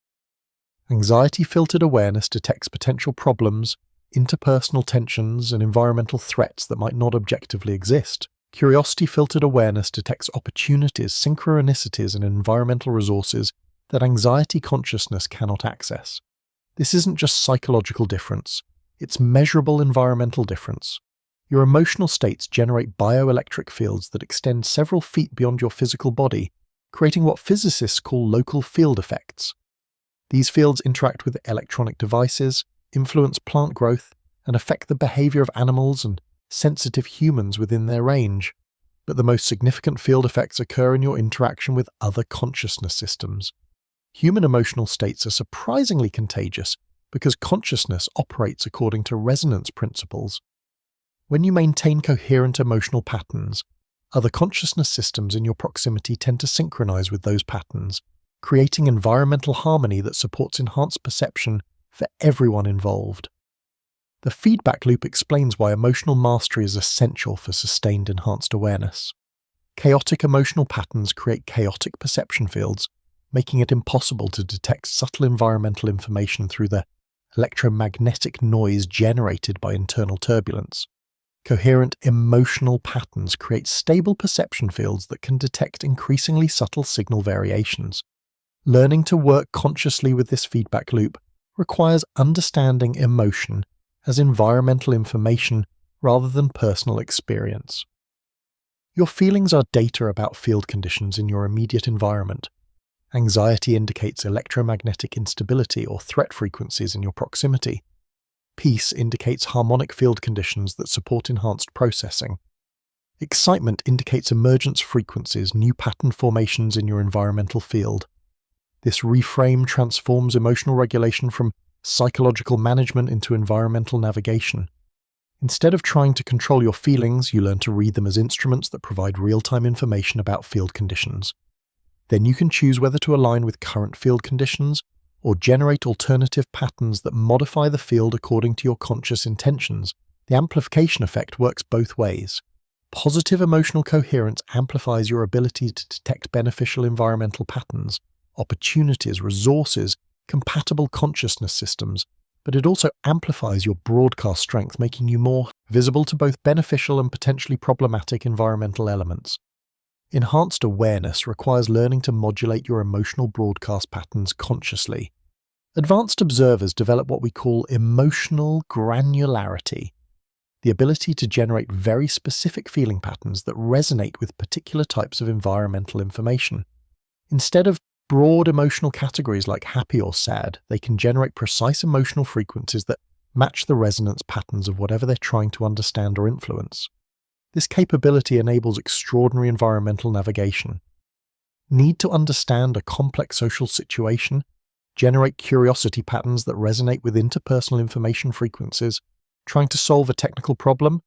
Anxiety-filtered awareness detects potential problems, interpersonal tensions, and environmental threats that might not objectively exist. Curiosity-filtered awareness detects opportunities, synchronicities, and environmental resources that anxiety consciousness cannot access. This isn't just psychological difference, it's measurable environmental difference. Your emotional states generate bioelectric fields that extend several feet beyond your physical body, creating what physicists call local field effects. These fields interact with electronic devices, influence plant growth, and affect the behavior of animals and sensitive humans within their range. But the most significant field effects occur in your interaction with other consciousness systems. Human emotional states are surprisingly contagious because consciousness operates according to resonance principles. When you maintain coherent emotional patterns, other consciousness systems in your proximity tend to synchronize with those patterns, creating environmental harmony that supports enhanced perception for everyone involved. The feedback loop explains why emotional mastery is essential for sustained enhanced awareness. Chaotic emotional patterns create chaotic perception fields, making it impossible to detect subtle environmental information through the electromagnetic noise generated by internal turbulence. Coherent emotional patterns create stable perception fields that can detect increasingly subtle signal variations. Learning to work consciously with this feedback loop requires understanding emotion as environmental information rather than personal experience. Your feelings are data about field conditions in your immediate environment. Anxiety indicates electromagnetic instability or threat frequencies in your proximity. Peace indicates harmonic field conditions that support enhanced processing. Excitement indicates emergence frequencies, new pattern formations in your environmental field. This reframe transforms emotional regulation from psychological management into environmental navigation. Instead of trying to control your feelings, you learn to read them as instruments that provide real-time information about field conditions. Then you can choose whether to align with current field conditions or generate alternative patterns that modify the field according to your conscious intentions. The amplification effect works both ways. Positive emotional coherence amplifies your ability to detect beneficial environmental patterns, opportunities, resources, compatible consciousness systems, but it also amplifies your broadcast strength, making you more visible to both beneficial and potentially problematic environmental elements. Enhanced awareness requires learning to modulate your emotional broadcast patterns consciously. Advanced observers develop what we call emotional granularity, the ability to generate very specific feeling patterns that resonate with particular types of environmental information. Instead of broad emotional categories like happy or sad, they can generate precise emotional frequencies that match the resonance patterns of whatever they're trying to understand or influence. This capability enables extraordinary environmental navigation. Need to understand a complex social situation? Generate curiosity patterns that resonate with interpersonal information frequencies? Trying to solve a technical problem?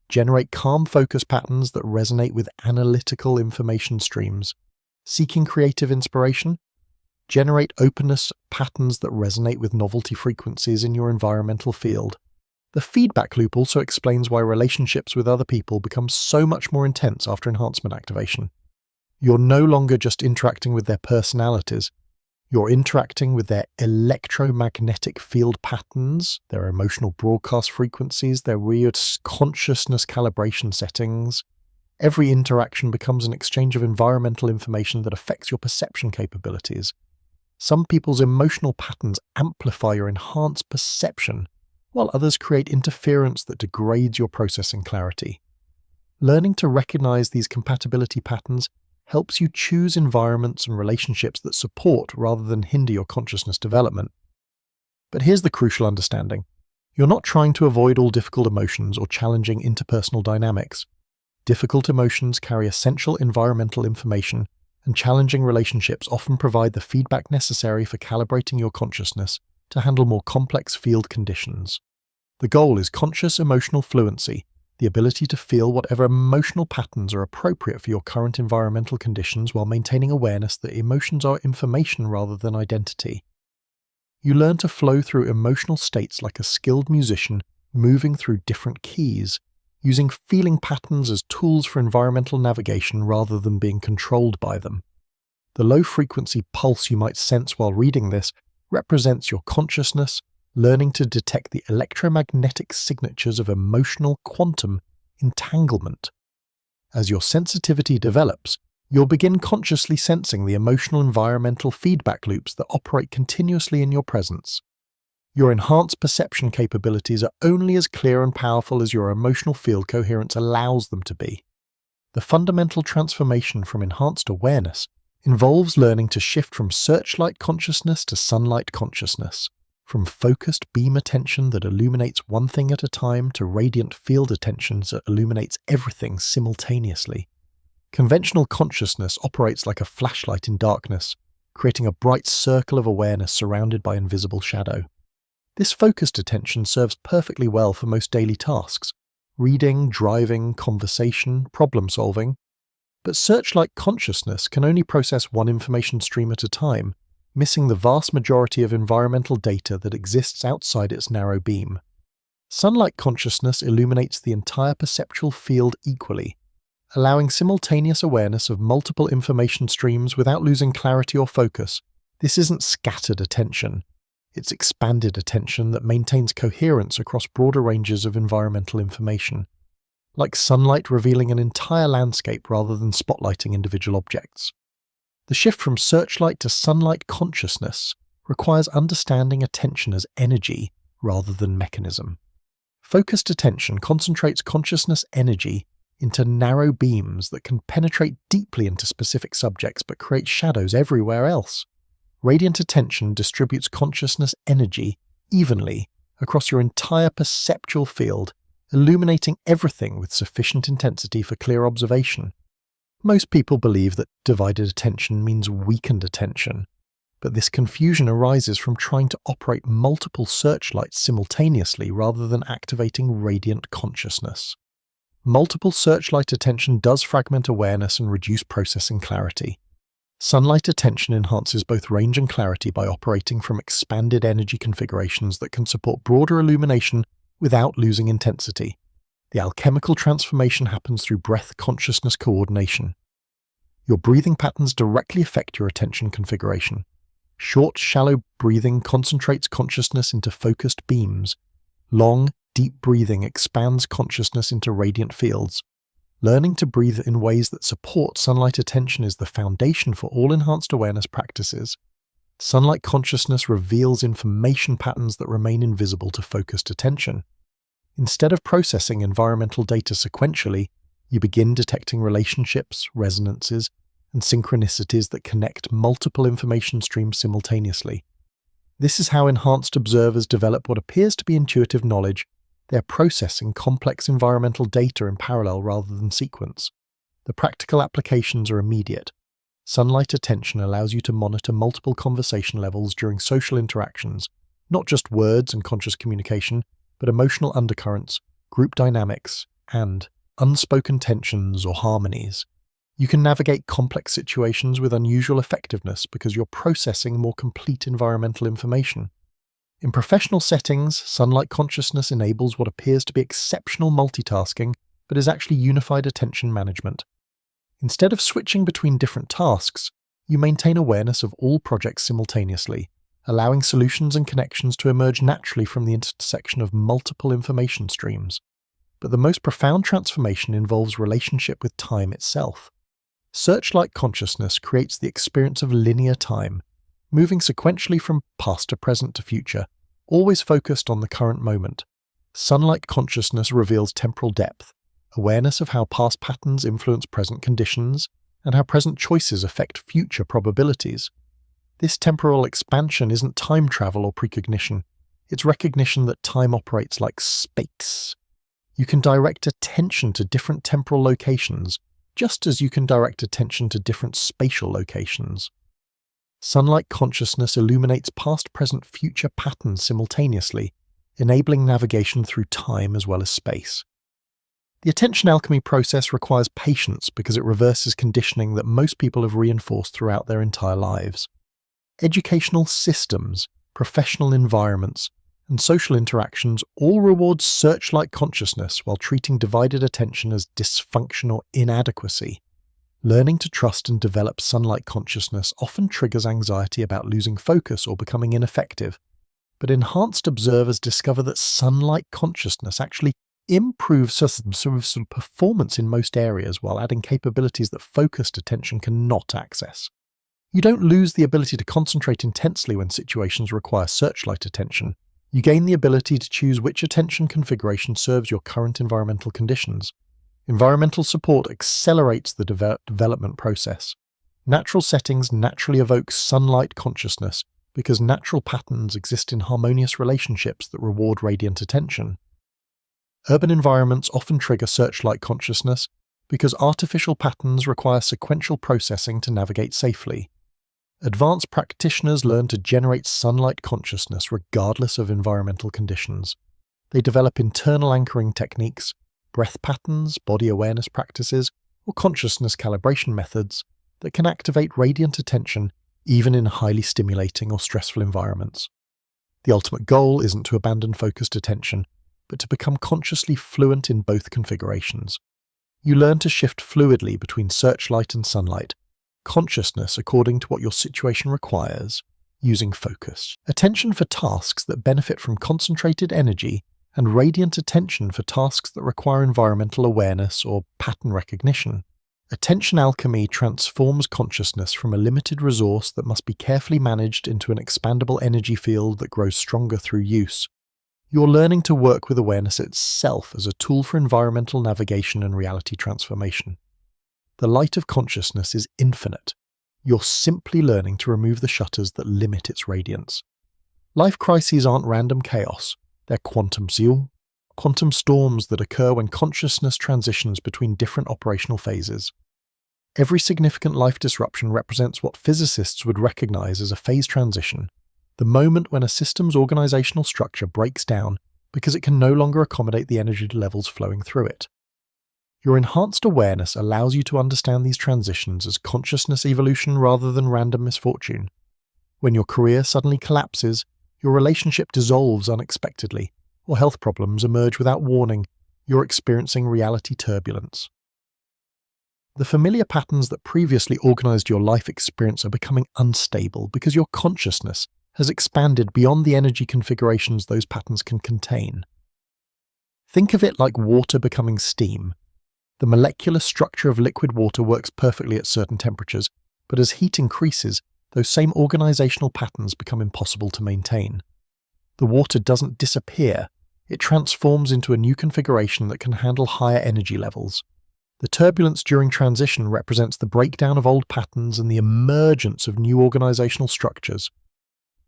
Generate calm focus patterns that resonate with analytical information streams. Seeking creative inspiration? Generate openness patterns that resonate with novelty frequencies in your environmental field. The feedback loop also explains why relationships with other people become so much more intense after enhancement activation. You're no longer just interacting with their personalities, you're interacting with their electromagnetic field patterns, their emotional broadcast frequencies, their weird consciousness calibration settings. Every interaction becomes an exchange of environmental information that affects your perception capabilities. Some people's emotional patterns amplify your enhanced perception, while others create interference that degrades your processing clarity. Learning to recognize these compatibility patterns helps you choose environments and relationships that support rather than hinder your consciousness development. But here's the crucial understanding. You're not trying to avoid all difficult emotions or challenging interpersonal dynamics. Difficult emotions carry essential environmental information, and challenging relationships often provide the feedback necessary for calibrating your consciousness to handle more complex field conditions. The goal is conscious emotional fluency, the ability to feel whatever emotional patterns are appropriate for your current environmental conditions while maintaining awareness that emotions are information rather than identity. You learn to flow through emotional states like a skilled musician moving through different keys, using feeling patterns as tools for environmental navigation rather than being controlled by them. The low-frequency pulse you might sense while reading this represents your consciousness learning to detect the electromagnetic signatures of emotional quantum entanglement. As your sensitivity develops, you'll begin consciously sensing the emotional environmental feedback loops that operate continuously in your presence. Your enhanced perception capabilities are only as clear and powerful as your emotional field coherence allows them to be. The fundamental transformation from enhanced awareness involves learning to shift from searchlight consciousness to sunlight consciousness, from focused beam attention that illuminates one thing at a time to radiant field attention that illuminates everything simultaneously. Conventional consciousness operates like a flashlight in darkness, creating a bright circle of awareness surrounded by invisible shadow. This focused attention serves perfectly well for most daily tasks: reading, driving, conversation, problem-solving. But searchlight consciousness can only process one information stream at a time, missing the vast majority of environmental data that exists outside its narrow beam. Sunlight consciousness illuminates the entire perceptual field equally, allowing simultaneous awareness of multiple information streams without losing clarity or focus. This isn't scattered attention. It's expanded attention that maintains coherence across broader ranges of environmental information, like sunlight revealing an entire landscape rather than spotlighting individual objects. The shift from searchlight to sunlight consciousness requires understanding attention as energy rather than mechanism. Focused attention concentrates consciousness energy into narrow beams that can penetrate deeply into specific subjects but create shadows everywhere else. Radiant attention distributes consciousness energy evenly across your entire perceptual field, illuminating everything with sufficient intensity for clear observation. Most people believe that divided attention means weakened attention, but this confusion arises from trying to operate multiple searchlights simultaneously rather than activating radiant consciousness. Multiple searchlight attention does fragment awareness and reduce processing clarity. Sunlight attention enhances both range and clarity by operating from expanded energy configurations that can support broader illumination without losing intensity. The alchemical transformation happens through breath consciousness coordination. Your breathing patterns directly affect your attention configuration. Short, shallow breathing concentrates consciousness into focused beams. Long, deep breathing expands consciousness into radiant fields. Learning to breathe in ways that support sunlight attention is the foundation for all enhanced awareness practices. Sunlight consciousness reveals information patterns that remain invisible to focused attention. Instead of processing environmental data sequentially, you begin detecting relationships, resonances, and synchronicities that connect multiple information streams simultaneously. This is how enhanced observers develop what appears to be intuitive knowledge. They are processing complex environmental data in parallel rather than sequence. The practical applications are immediate. Sunlight attention allows you to monitor multiple conversation levels during social interactions, not just words and conscious communication, but emotional undercurrents, group dynamics, and unspoken tensions or harmonies. You can navigate complex situations with unusual effectiveness because you're processing more complete environmental information. In professional settings, sunlight consciousness enables what appears to be exceptional multitasking, but is actually unified attention management. Instead of switching between different tasks, you maintain awareness of all projects simultaneously, allowing solutions and connections to emerge naturally from the intersection of multiple information streams. But the most profound transformation involves relationship with time itself. Searchlight consciousness creates the experience of linear time, moving sequentially from past to present to future, always focused on the current moment. Sunlight consciousness reveals temporal depth, awareness of how past patterns influence present conditions, and how present choices affect future probabilities. This temporal expansion isn't time travel or precognition, It's recognition that time operates like space. You can direct attention to different temporal locations, just as you can direct attention to different spatial locations. Sunlight consciousness illuminates past, present, future patterns simultaneously, enabling navigation through time as well as space. The attention alchemy process requires patience because it reverses conditioning that most people have reinforced throughout their entire lives. Educational systems, professional environments, and social interactions all reward searchlight consciousness while treating divided attention as dysfunction or inadequacy. Learning to trust and develop sunlight consciousness often triggers anxiety about losing focus or becoming ineffective, but enhanced observers discover that sunlight consciousness actually improves performance in most areas while adding capabilities that focused attention cannot access. You don't lose the ability to concentrate intensely when situations require searchlight attention. You gain the ability to choose which attention configuration serves your current environmental conditions. Environmental support accelerates the development process. Natural settings naturally evoke sunlight consciousness because natural patterns exist in harmonious relationships that reward radiant attention. Urban environments often trigger searchlight consciousness because artificial patterns require sequential processing to navigate safely. Advanced practitioners learn to generate sunlight consciousness regardless of environmental conditions. They develop internal anchoring techniques, breath patterns, body awareness practices, or consciousness calibration methods that can activate radiant attention even in highly stimulating or stressful environments. The ultimate goal isn't to abandon focused attention, but to become consciously fluent in both configurations. You learn to shift fluidly between searchlight and sunlight, consciousness according to what your situation requires, using focus. Attention for tasks that benefit from concentrated energy, and radiant attention for tasks that require environmental awareness or pattern recognition. Attention alchemy transforms consciousness from a limited resource that must be carefully managed into an expandable energy field that grows stronger through use. You're learning to work with awareness itself as a tool for environmental navigation and reality transformation. The light of consciousness is infinite. You're simply learning to remove the shutters that limit its radiance. Life crises aren't random chaos. They're quantum storms that occur when consciousness transitions between different operational phases. Every significant life disruption represents what physicists would recognize as a phase transition, the moment when a system's organizational structure breaks down because it can no longer accommodate the energy levels flowing through it. Your enhanced awareness allows you to understand these transitions as consciousness evolution rather than random misfortune. When your career suddenly collapses, your relationship dissolves unexpectedly, or health problems emerge without warning, you're experiencing reality turbulence. The familiar patterns that previously organized your life experience are becoming unstable because your consciousness has expanded beyond the energy configurations those patterns can contain. Think of it like water becoming steam. The molecular structure of liquid water works perfectly at certain temperatures, but as heat increases, those same organizational patterns become impossible to maintain. The water doesn't disappear, it transforms into a new configuration that can handle higher energy levels. The turbulence during transition represents the breakdown of old patterns and the emergence of new organizational structures.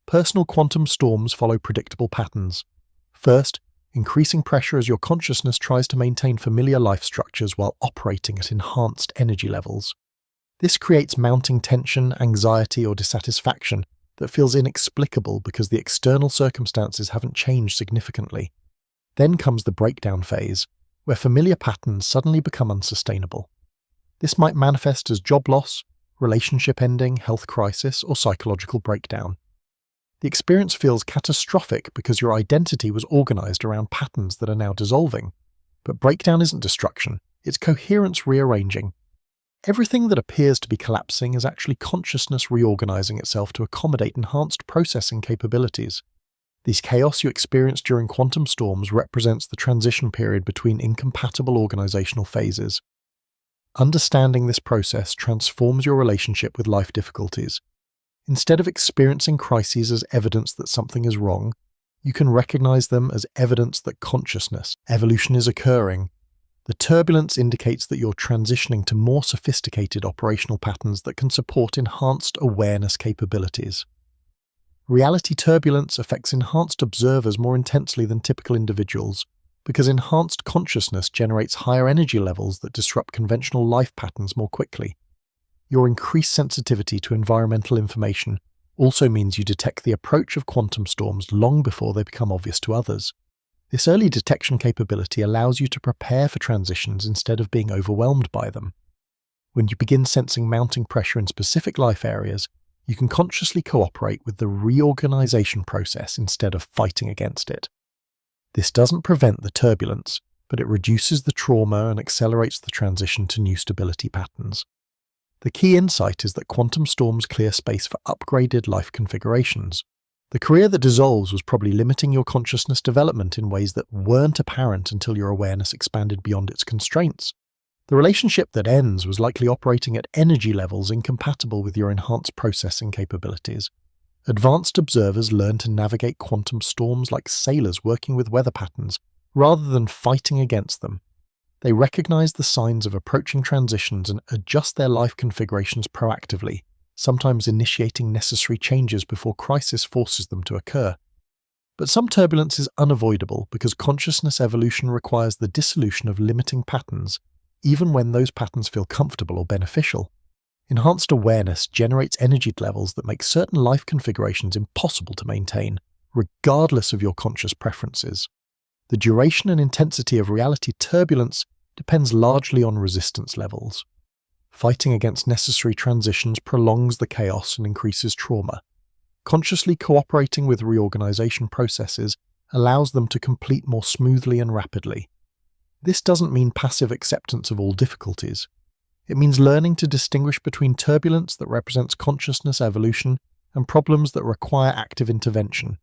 Personal quantum storms follow predictable patterns. First, increasing pressure as your consciousness tries to maintain familiar life structures while operating at enhanced energy levels. This creates mounting tension, anxiety, or dissatisfaction that feels inexplicable because the external circumstances haven't changed significantly. Then comes the breakdown phase, where familiar patterns suddenly become unsustainable. This might manifest as job loss, relationship ending, health crisis, or psychological breakdown. The experience feels catastrophic because your identity was organized around patterns that are now dissolving. But breakdown isn't destruction, it's coherence rearranging. Everything that appears to be collapsing is actually consciousness reorganizing itself to accommodate enhanced processing capabilities. This chaos you experience during quantum storms represents the transition period between incompatible organizational phases. Understanding this process transforms your relationship with life difficulties. Instead of experiencing crises as evidence that something is wrong, you can recognize them as evidence that consciousness, evolution is occurring. The turbulence indicates that you're transitioning to more sophisticated operational patterns that can support enhanced awareness capabilities. Reality turbulence affects enhanced observers more intensely than typical individuals, because enhanced consciousness generates higher energy levels that disrupt conventional life patterns more quickly. Your increased sensitivity to environmental information also means you detect the approach of quantum storms long before they become obvious to others. This early detection capability allows you to prepare for transitions instead of being overwhelmed by them. When you begin sensing mounting pressure in specific life areas, you can consciously cooperate with the reorganization process instead of fighting against it. This doesn't prevent the turbulence, but it reduces the trauma and accelerates the transition to new stability patterns. The key insight is that quantum storms clear space for upgraded life configurations. The career that dissolves was probably limiting your consciousness development in ways that weren't apparent until your awareness expanded beyond its constraints. The relationship that ends was likely operating at energy levels incompatible with your enhanced processing capabilities. Advanced observers learn to navigate quantum storms like sailors working with weather patterns, rather than fighting against them. They recognize the signs of approaching transitions and adjust their life configurations proactively, sometimes initiating necessary changes before crisis forces them to occur. But some turbulence is unavoidable because consciousness evolution requires the dissolution of limiting patterns, even when those patterns feel comfortable or beneficial. Enhanced awareness generates energy levels that make certain life configurations impossible to maintain, regardless of your conscious preferences. The duration and intensity of reality turbulence depends largely on resistance levels. Fighting against necessary transitions prolongs the chaos and increases trauma. Consciously cooperating with reorganization processes allows them to complete more smoothly and rapidly. This doesn't mean passive acceptance of all difficulties. It means learning to distinguish between turbulence that represents consciousness evolution and problems that require active intervention.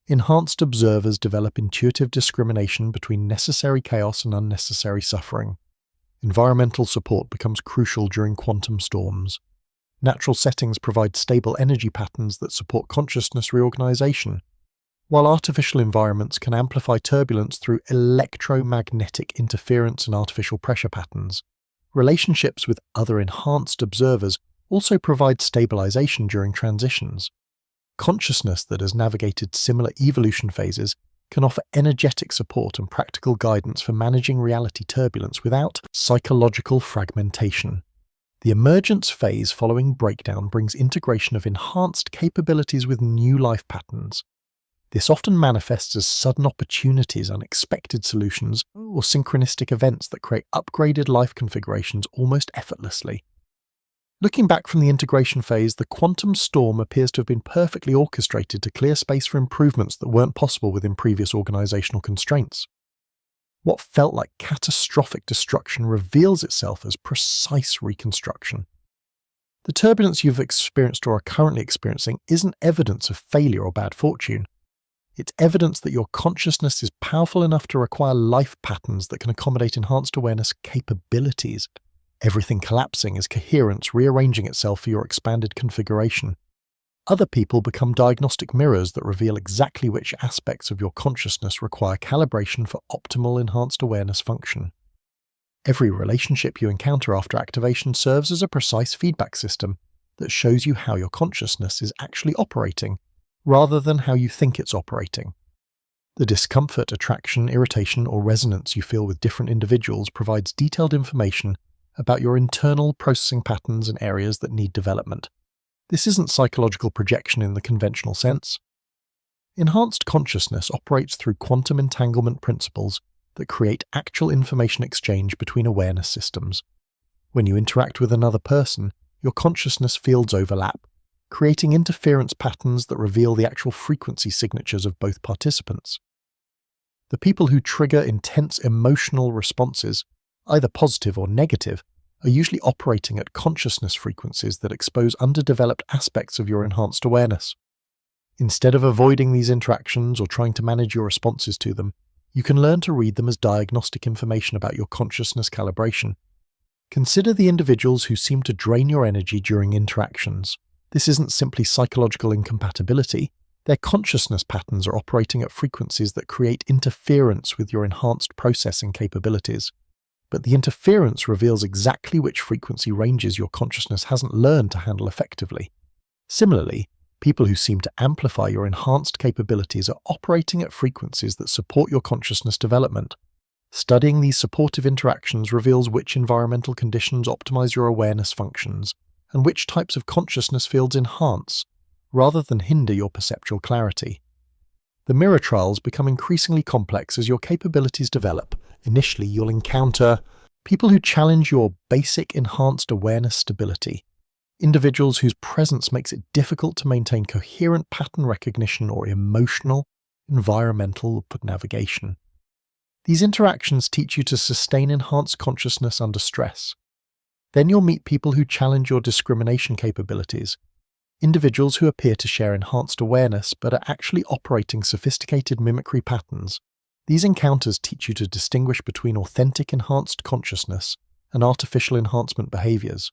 Enhanced observers develop intuitive discrimination between necessary chaos and unnecessary suffering. Environmental support becomes crucial during quantum storms. Natural settings provide stable energy patterns that support consciousness reorganization, while artificial environments can amplify turbulence through electromagnetic interference and artificial pressure patterns. Relationships with other enhanced observers also provide stabilization during transitions. Consciousness that has navigated similar evolution phases can offer energetic support and practical guidance for managing reality turbulence without psychological fragmentation. The emergence phase following breakdown brings integration of enhanced capabilities with new life patterns. This often manifests as sudden opportunities, unexpected solutions, or synchronistic events that create upgraded life configurations almost effortlessly. Looking back from the integration phase, the quantum storm appears to have been perfectly orchestrated to clear space for improvements that weren't possible within previous organizational constraints. What felt like catastrophic destruction reveals itself as precise reconstruction. The turbulence you've experienced or are currently experiencing isn't evidence of failure or bad fortune. It's evidence that your consciousness is powerful enough to require life patterns that can accommodate enhanced awareness capabilities. Everything collapsing is coherence rearranging itself for your expanded configuration. Other people become diagnostic mirrors that reveal exactly which aspects of your consciousness require calibration for optimal enhanced awareness function. Every relationship you encounter after activation serves as a precise feedback system that shows you how your consciousness is actually operating, rather than how you think it's operating. The discomfort, attraction, irritation, or resonance you feel with different individuals provides detailed information about your internal processing patterns and areas that need development. This isn't psychological projection in the conventional sense. Enhanced consciousness operates through quantum entanglement principles that create actual information exchange between awareness systems. When you interact with another person, your consciousness fields overlap, creating interference patterns that reveal the actual frequency signatures of both participants. The people who trigger intense emotional responses, either positive or negative, are usually operating at consciousness frequencies that expose underdeveloped aspects of your enhanced awareness. Instead of avoiding these interactions or trying to manage your responses to them, you can learn to read them as diagnostic information about your consciousness calibration. Consider the individuals who seem to drain your energy during interactions. This isn't simply psychological incompatibility. Their consciousness patterns are operating at frequencies that create interference with your enhanced processing capabilities. But the interference reveals exactly which frequency ranges your consciousness hasn't learned to handle effectively. Similarly, People who seem to amplify your enhanced capabilities are operating at frequencies that support your consciousness development. Studying these supportive interactions reveals which environmental conditions optimize your awareness functions and which types of consciousness fields enhance, rather than hinder your perceptual clarity. The mirror trials become increasingly complex as your capabilities develop. Initially, you'll encounter people who challenge your basic enhanced awareness stability, individuals whose presence makes it difficult to maintain coherent pattern recognition or emotional, environmental navigation. These interactions teach you to sustain enhanced consciousness under stress. Then you'll meet people who challenge your discrimination capabilities, individuals who appear to share enhanced awareness but are actually operating sophisticated mimicry patterns. These encounters teach you to distinguish between authentic enhanced consciousness and artificial enhancement behaviors.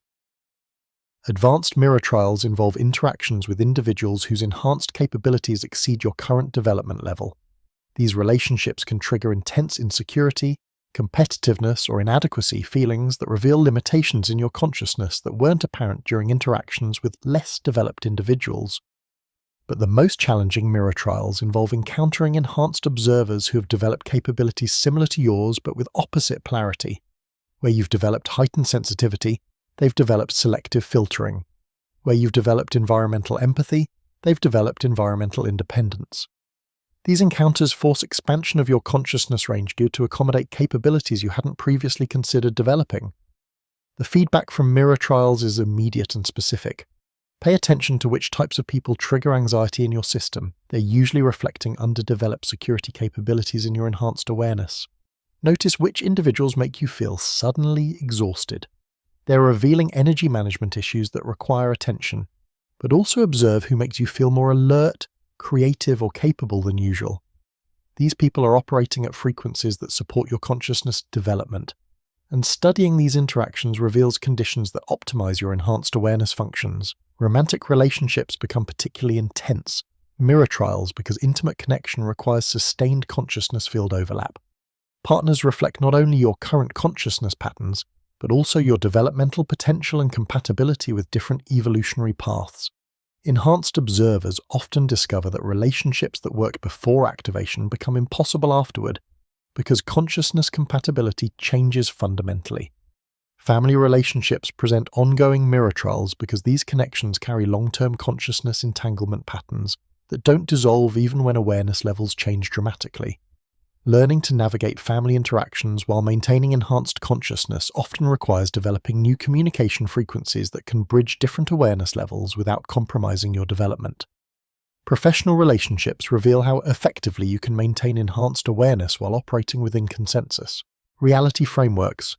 Advanced mirror trials involve interactions with individuals whose enhanced capabilities exceed your current development level. These relationships can trigger intense insecurity, competitiveness, or inadequacy feelings that reveal limitations in your consciousness that weren't apparent during interactions with less developed individuals. But the most challenging mirror trials involve encountering enhanced observers who have developed capabilities similar to yours but with opposite polarity. Where you've developed heightened sensitivity, they've developed selective filtering. Where you've developed environmental empathy, they've developed environmental independence. These encounters force expansion of your consciousness range due to accommodate capabilities you hadn't previously considered developing. The feedback from mirror trials is immediate and specific. Pay attention to which types of people trigger anxiety in your system. They're usually reflecting underdeveloped security capabilities in your enhanced awareness. Notice which individuals make you feel suddenly exhausted. They're revealing energy management issues that require attention, but also observe who makes you feel more alert, creative, or capable than usual. These people are operating at frequencies that support your consciousness development, and studying these interactions reveals conditions that optimize your enhanced awareness functions. Romantic relationships become particularly intense, mirror trials because intimate connection requires sustained consciousness field overlap. Partners reflect not only your current consciousness patterns, but also your developmental potential and compatibility with different evolutionary paths. Enhanced observers often discover that relationships that work before activation become impossible afterward because consciousness compatibility changes fundamentally. Family relationships present ongoing mirror trials because these connections carry long-term consciousness entanglement patterns that don't dissolve even when awareness levels change dramatically. Learning to navigate family interactions while maintaining enhanced consciousness often requires developing new communication frequencies that can bridge different awareness levels without compromising your development. Professional relationships reveal how effectively you can maintain enhanced awareness while operating within consensus. Reality frameworks.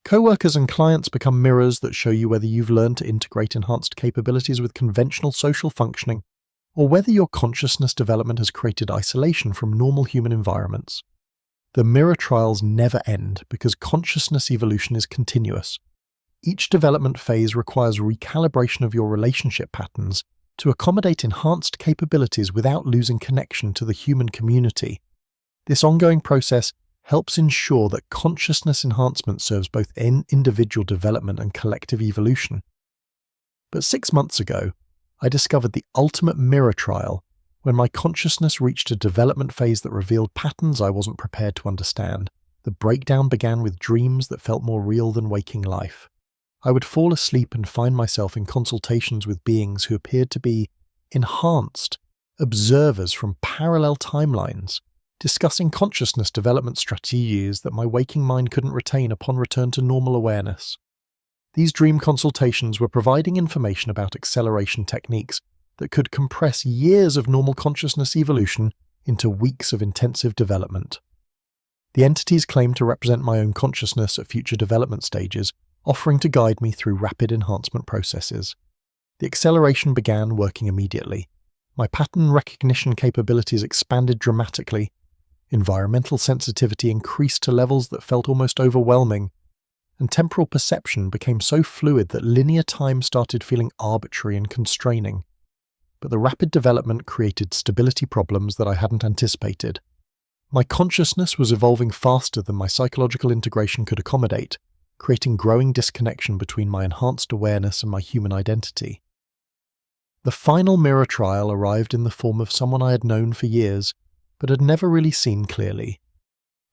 Coworkers and clients become mirrors that show you whether you've learned to integrate enhanced capabilities with conventional social functioning, or whether your consciousness development has created isolation from normal human environments. The mirror trials never end because consciousness evolution is continuous. Each development phase requires recalibration of your relationship patterns to accommodate enhanced capabilities without losing connection to the human community. This ongoing process helps ensure that consciousness enhancement serves both individual development and collective evolution. But 6 months ago, I discovered the ultimate mirror trial when my consciousness reached a development phase that revealed patterns I wasn't prepared to understand. The breakdown began with dreams that felt more real than waking life. I would fall asleep and find myself in consultations with beings who appeared to be enhanced observers from parallel timelines, discussing consciousness development strategies that my waking mind couldn't retain upon return to normal awareness. These dream consultations were providing information about acceleration techniques that could compress years of normal consciousness evolution into weeks of intensive development. The entities claimed to represent my own consciousness at future development stages, offering to guide me through rapid enhancement processes. The acceleration began working immediately. My pattern recognition capabilities expanded dramatically. Environmental sensitivity increased to levels that felt almost overwhelming, and temporal perception became so fluid that linear time started feeling arbitrary and constraining. But the rapid development created stability problems that I hadn't anticipated. My consciousness was evolving faster than my psychological integration could accommodate, creating growing disconnection between my enhanced awareness and my human identity. The final mirror trial arrived in the form of someone I had known for years, but had never really seen clearly.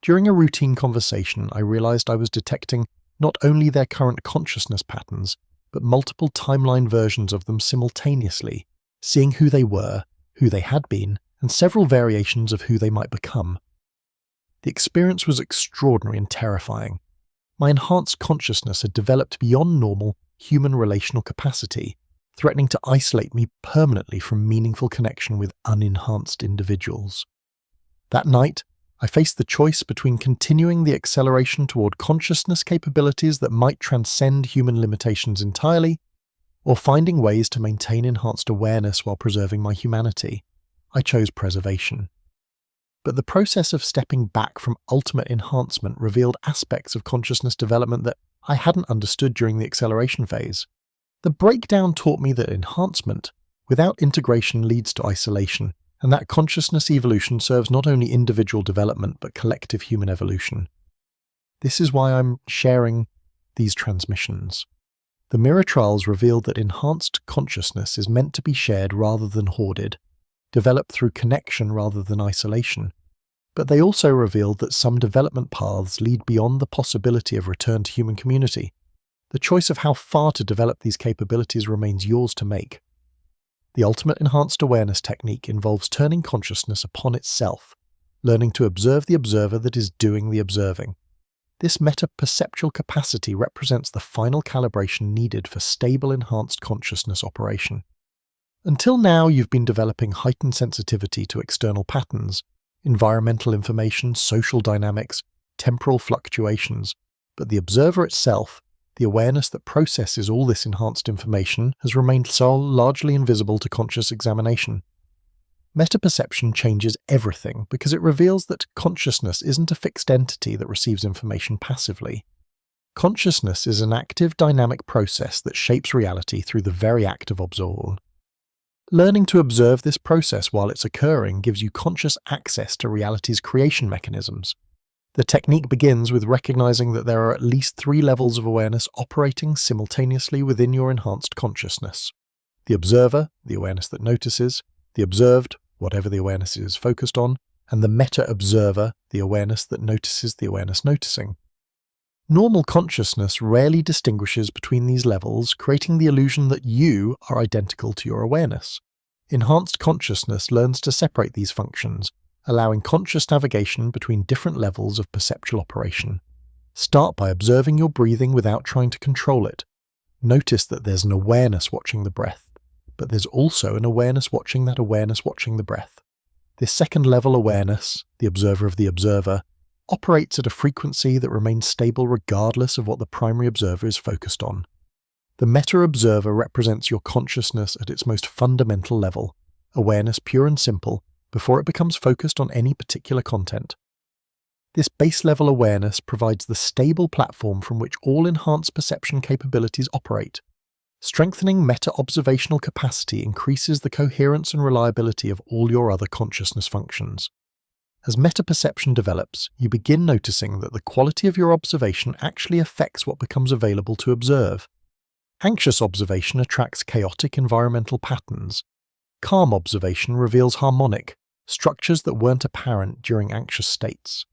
During a routine conversation, I realized I was detecting not only their current consciousness patterns, but multiple timeline versions of them simultaneously, seeing who they were, who they had been, and several variations of who they might become. The experience was extraordinary and terrifying. My enhanced consciousness had developed beyond normal human relational capacity, threatening to isolate me permanently from meaningful connection with unenhanced individuals. That night, I faced the choice between continuing the acceleration toward consciousness capabilities that might transcend human limitations entirely, or finding ways to maintain enhanced awareness while preserving my humanity. I chose preservation. But the process of stepping back from ultimate enhancement revealed aspects of consciousness development that I hadn't understood during the acceleration phase. The breakdown taught me that enhancement, without integration, leads to isolation, and that consciousness evolution serves not only individual development but collective human evolution. This is why I'm sharing these transmissions. The mirror trials revealed that enhanced consciousness is meant to be shared rather than hoarded, developed through connection rather than isolation. But they also revealed that some development paths lead beyond the possibility of return to human community. The choice of how far to develop these capabilities remains yours to make. The ultimate enhanced awareness technique involves turning consciousness upon itself, learning to observe the observer that is doing the observing. This meta-perceptual capacity represents the final calibration needed for stable enhanced consciousness operation. Until now, you've been developing heightened sensitivity to external patterns, environmental information, social dynamics, temporal fluctuations, but the observer itself, the awareness that processes all this enhanced information, has remained so largely invisible to conscious examination. Metaperception changes everything because it reveals that consciousness isn't a fixed entity that receives information passively. Consciousness is an active, dynamic process that shapes reality through the very act of observing. Learning to observe this process while it's occurring gives you conscious access to reality's creation mechanisms. The technique begins with recognizing that there are at least 3 levels of awareness operating simultaneously within your enhanced consciousness. The observer, the awareness that notices, the observed, whatever the awareness is focused on, and the meta-observer, the awareness that notices the awareness noticing. Normal consciousness rarely distinguishes between these levels, creating the illusion that you are identical to your awareness. Enhanced consciousness learns to separate these functions, allowing conscious navigation between different levels of perceptual operation. Start by observing your breathing without trying to control it. Notice that there's an awareness watching the breath, but there's also an awareness watching that awareness watching the breath. This second-level awareness, the observer of the observer, operates at a frequency that remains stable regardless of what the primary observer is focused on. The meta-observer represents your consciousness at its most fundamental level, awareness pure and simple, before it becomes focused on any particular content. This base-level awareness provides the stable platform from which all enhanced perception capabilities operate. Strengthening meta-observational capacity increases the coherence and reliability of all your other consciousness functions. As meta-perception develops, you begin noticing that the quality of your observation actually affects what becomes available to observe. Anxious observation attracts chaotic environmental patterns. Calm observation reveals harmonic, structures that weren't apparent during anxious states.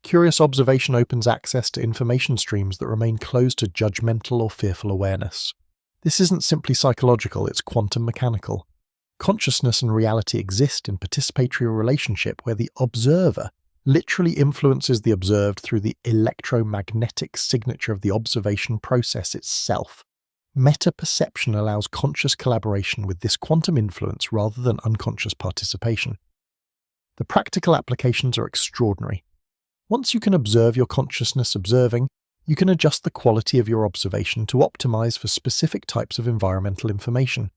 Curious observation opens access to information streams that remain closed to judgmental or fearful awareness. This isn't simply psychological, it's quantum mechanical. Consciousness and reality exist in participatory relationship where the observer literally influences the observed through the electromagnetic signature of the observation process itself. Meta-perception allows conscious collaboration with this quantum influence rather than unconscious participation. The practical applications are extraordinary. Once you can observe your consciousness observing, you can adjust the quality of your observation to optimize for specific types of environmental information.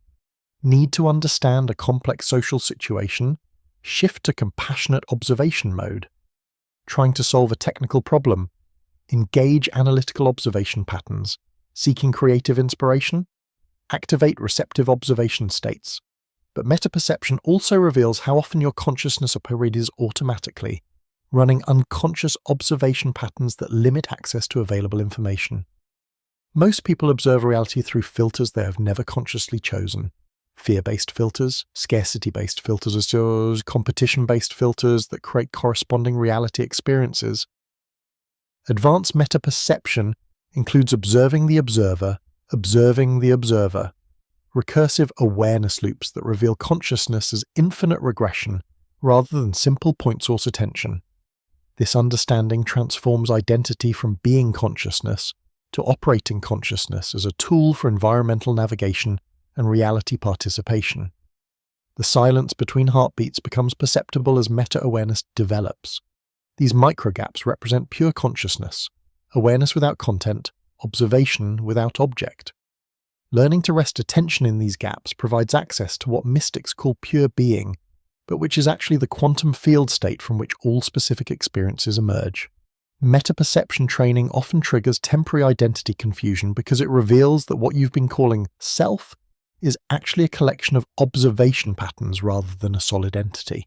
Need to understand a complex social situation? Shift to compassionate observation mode. Trying to solve a technical problem? Engage analytical observation patterns. Seeking creative inspiration? Activate receptive observation states. But metaperception also reveals how often your consciousness operates automatically, running unconscious observation patterns that limit access to available information. Most people observe reality through filters they have never consciously chosen. fear-based filters, scarcity-based filters, competition-based filters that create corresponding reality experiences. Advanced meta-perception includes observing the observer, recursive awareness loops that reveal consciousness as infinite regression rather than simple point source attention. This understanding transforms identity from being consciousness to operating consciousness as a tool for environmental navigation and reality participation. The silence between heartbeats becomes perceptible as meta-awareness develops. These microgaps represent pure consciousness, awareness without content, observation without object. Learning to rest attention in these gaps provides access to what mystics call pure being, but which is actually the quantum field state from which all specific experiences emerge. Meta-perception training often triggers temporary identity confusion because it reveals that what you've been calling self is actually a collection of observation patterns rather than a solid entity.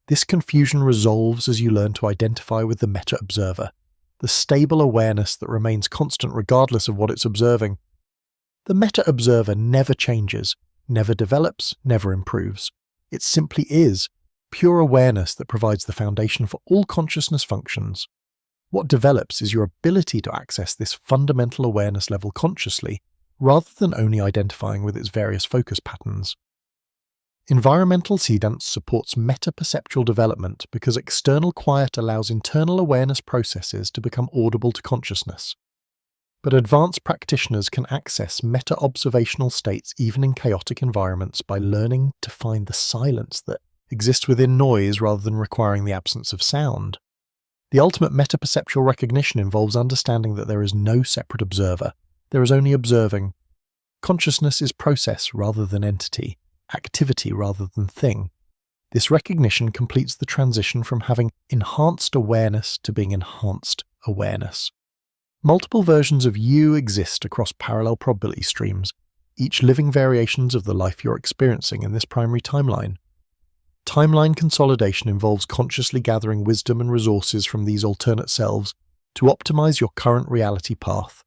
This confusion resolves as you learn to identify with the meta-observer, the stable awareness that remains constant regardless of what it's observing. The meta-observer never changes, never develops, never improves. It simply is, pure awareness that provides the foundation for all consciousness functions. What develops is your ability to access this fundamental awareness level consciously, rather than only identifying with its various focus patterns. Environmental sedance supports meta-perceptual development because external quiet allows internal awareness processes to become audible to consciousness. But advanced practitioners can access meta-observational states even in chaotic environments by learning to find the silence that exists within noise rather than requiring the absence of sound. The ultimate meta-perceptual recognition involves understanding that there is no separate observer. There is only observing. Consciousness is process rather than entity, activity rather than thing. This recognition completes the transition from having enhanced awareness to being enhanced awareness. Multiple versions of you exist across parallel probability streams, each living variations of the life you're experiencing in this primary timeline. Timeline consolidation involves consciously gathering wisdom and resources from these alternate selves to optimize your current reality path.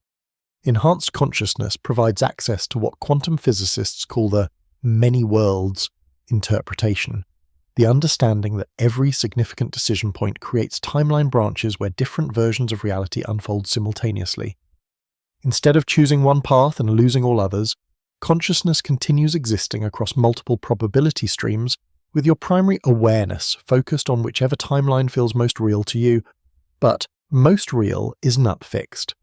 Enhanced consciousness provides access to what quantum physicists call the many worlds interpretation, the understanding that every significant decision point creates timeline branches where different versions of reality unfold simultaneously. Instead of choosing one path and losing all others, consciousness continues existing across multiple probability streams, with your primary awareness focused on whichever timeline feels most real to you, but most real is not fixed.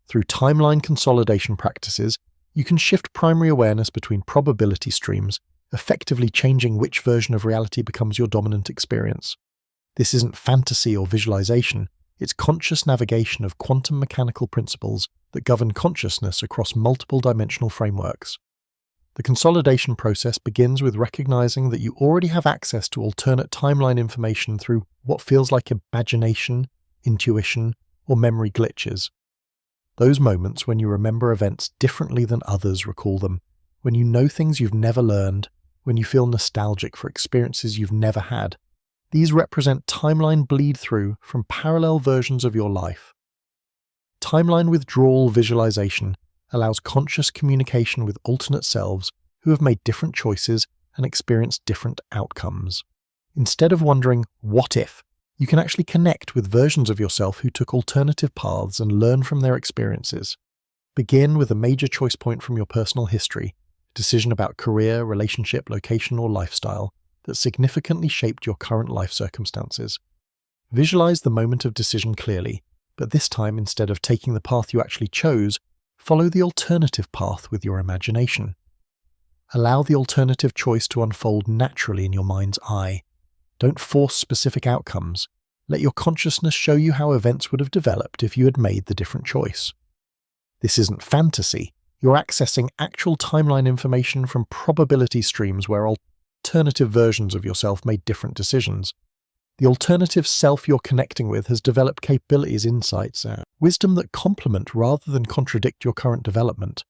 Through timeline consolidation practices, you can shift primary awareness between probability streams, effectively changing which version of reality becomes your dominant experience. This isn't fantasy or visualization, it's conscious navigation of quantum mechanical principles that govern consciousness across multiple dimensional frameworks. The consolidation process begins with recognizing that you already have access to alternate timeline information through what feels like imagination, intuition, or memory glitches. Those moments when you remember events differently than others recall them, when you know things you've never learned, when you feel nostalgic for experiences you've never had. These represent timeline bleed-through from parallel versions of your life. Timeline withdrawal visualization allows conscious communication with alternate selves who have made different choices and experienced different outcomes. Instead of wondering, what if, you can actually connect with versions of yourself who took alternative paths and learn from their experiences. Begin with a major choice point from your personal history, a decision about career, relationship, location, or lifestyle that significantly shaped your current life circumstances. Visualize the moment of decision clearly, but this time, instead of taking the path you actually chose, follow the alternative path with your imagination. Allow the alternative choice to unfold naturally in your mind's eye. Don't force specific outcomes. Let your consciousness show you how events would have developed if you had made the different choice. This isn't fantasy. You're accessing actual timeline information from probability streams where alternative versions of yourself made different decisions. The alternative self you're connecting with has developed capabilities, insights, wisdom that complement rather than contradict your current development.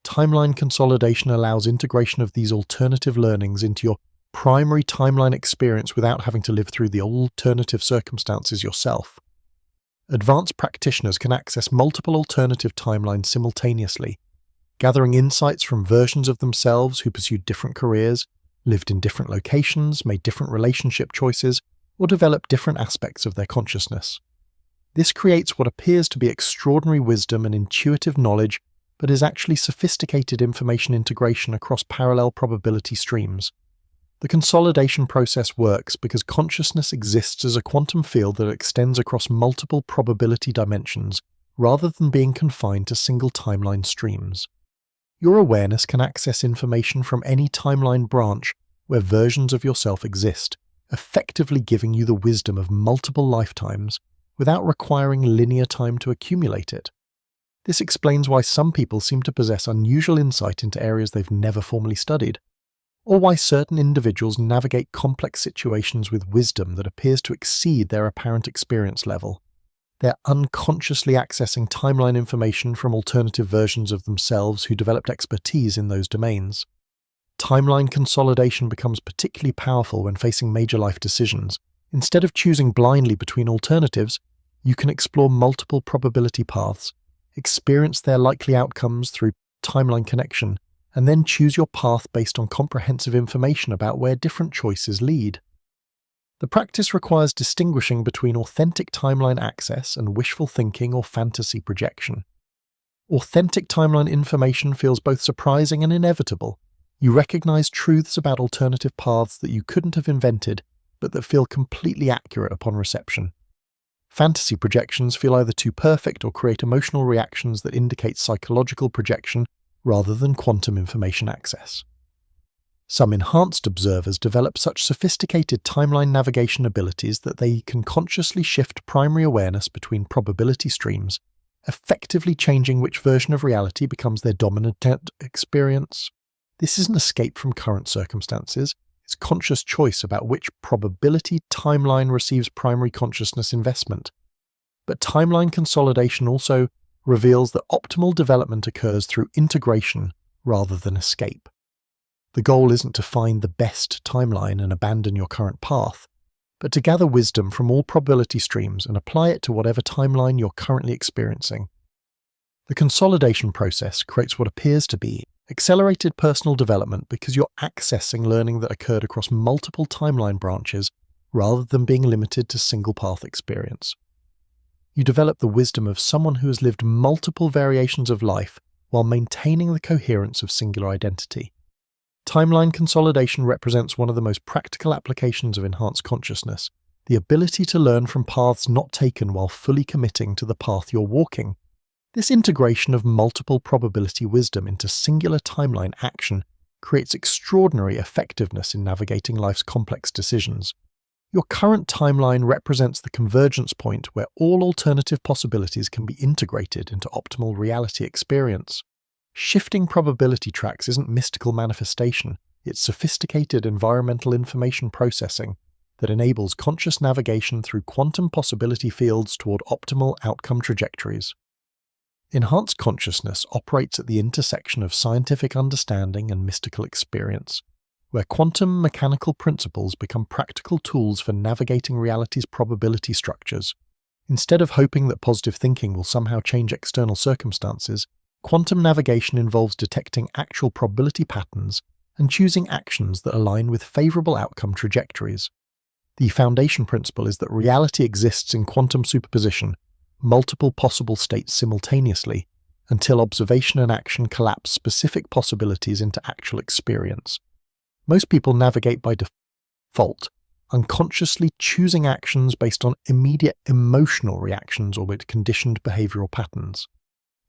Timeline consolidation allows integration of these alternative learnings into your primary timeline experience without having to live through the alternative circumstances yourself. Advanced practitioners can access multiple alternative timelines simultaneously, gathering insights from versions of themselves who pursued different careers, lived in different locations, made different relationship choices, or developed different aspects of their consciousness. This creates what appears to be extraordinary wisdom and intuitive knowledge, but is actually sophisticated information integration across parallel probability streams. The consolidation process works because consciousness exists as a quantum field that extends across multiple probability dimensions, rather than being confined to single timeline streams. Your awareness can access information from any timeline branch where versions of yourself exist, effectively giving you the wisdom of multiple lifetimes without requiring linear time to accumulate it. This explains why some people seem to possess unusual insight into areas they've never formally studied, or why certain individuals navigate complex situations with wisdom that appears to exceed their apparent experience level. They're unconsciously accessing timeline information from alternative versions of themselves who developed expertise in those domains. Timeline consolidation becomes particularly powerful when facing major life decisions. Instead of choosing blindly between alternatives, you can explore multiple probability paths, experience their likely outcomes through timeline connection, and then choose your path based on comprehensive information about where different choices lead. The practice requires distinguishing between authentic timeline access and wishful thinking or fantasy projection. Authentic timeline information feels both surprising and inevitable. You recognize truths about alternative paths that you couldn't have invented, but that feel completely accurate upon reception. Fantasy projections feel either too perfect or create emotional reactions that indicate psychological projection rather than quantum information access. Some enhanced observers develop such sophisticated timeline navigation abilities that they can consciously shift primary awareness between probability streams, effectively changing which version of reality becomes their dominant experience. This is an escape from current circumstances. It's conscious choice about which probability timeline receives primary consciousness investment. But timeline consolidation also reveals that optimal development occurs through integration rather than escape. The goal isn't to find the best timeline and abandon your current path, but to gather wisdom from all probability streams and apply it to whatever timeline you're currently experiencing. The consolidation process creates what appears to be accelerated personal development because you're accessing learning that occurred across multiple timeline branches rather than being limited to single-path experience. You develop the wisdom of someone who has lived multiple variations of life while maintaining the coherence of singular identity. Timeline consolidation represents one of the most practical applications of enhanced consciousness, the ability to learn from paths not taken while fully committing to the path you're walking. This integration of multiple probability wisdom into singular timeline action creates extraordinary effectiveness in navigating life's complex decisions. Your current timeline represents the convergence point where all alternative possibilities can be integrated into optimal reality experience. Shifting probability tracks isn't mystical manifestation, it's sophisticated environmental information processing that enables conscious navigation through quantum possibility fields toward optimal outcome trajectories. Enhanced consciousness operates at the intersection of scientific understanding and mystical experience, where quantum mechanical principles become practical tools for navigating reality's probability structures. Instead of hoping that positive thinking will somehow change external circumstances, quantum navigation involves detecting actual probability patterns and choosing actions that align with favorable outcome trajectories. The foundation principle is that reality exists in quantum superposition, multiple possible states simultaneously, until observation and action collapse specific possibilities into actual experience. Most people navigate by default, unconsciously choosing actions based on immediate emotional reactions or with conditioned behavioral patterns.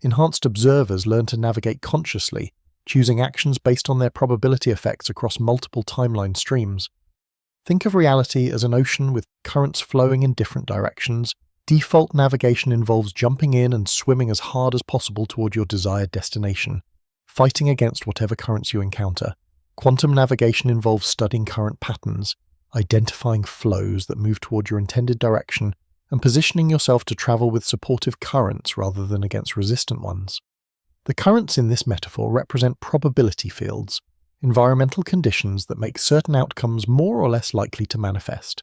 Enhanced observers learn to navigate consciously, choosing actions based on their probability effects across multiple timeline streams. Think of reality as an ocean with currents flowing in different directions. Default navigation involves jumping in and swimming as hard as possible toward your desired destination, fighting against whatever currents you encounter. Quantum navigation involves studying current patterns, identifying flows that move toward your intended direction, and positioning yourself to travel with supportive currents rather than against resistant ones. The currents in this metaphor represent probability fields, environmental conditions that make certain outcomes more or less likely to manifest.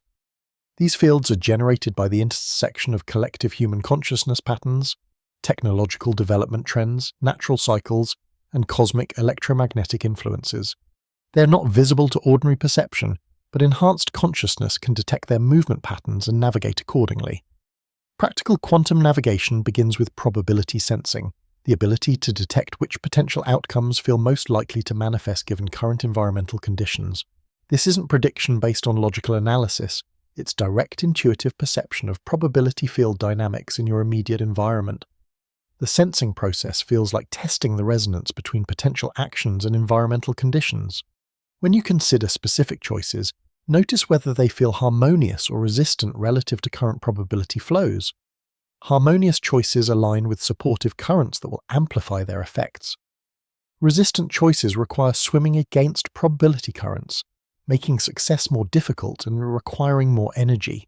These fields are generated by the intersection of collective human consciousness patterns, technological development trends, natural cycles, and cosmic electromagnetic influences. They are not visible to ordinary perception, but enhanced consciousness can detect their movement patterns and navigate accordingly. Practical quantum navigation begins with probability sensing, the ability to detect which potential outcomes feel most likely to manifest given current environmental conditions. This isn't prediction based on logical analysis, it's direct intuitive perception of probability field dynamics in your immediate environment. The sensing process feels like testing the resonance between potential actions and environmental conditions. When you consider specific choices, notice whether they feel harmonious or resistant relative to current probability flows. Harmonious choices align with supportive currents that will amplify their effects. Resistant choices require swimming against probability currents, making success more difficult and requiring more energy.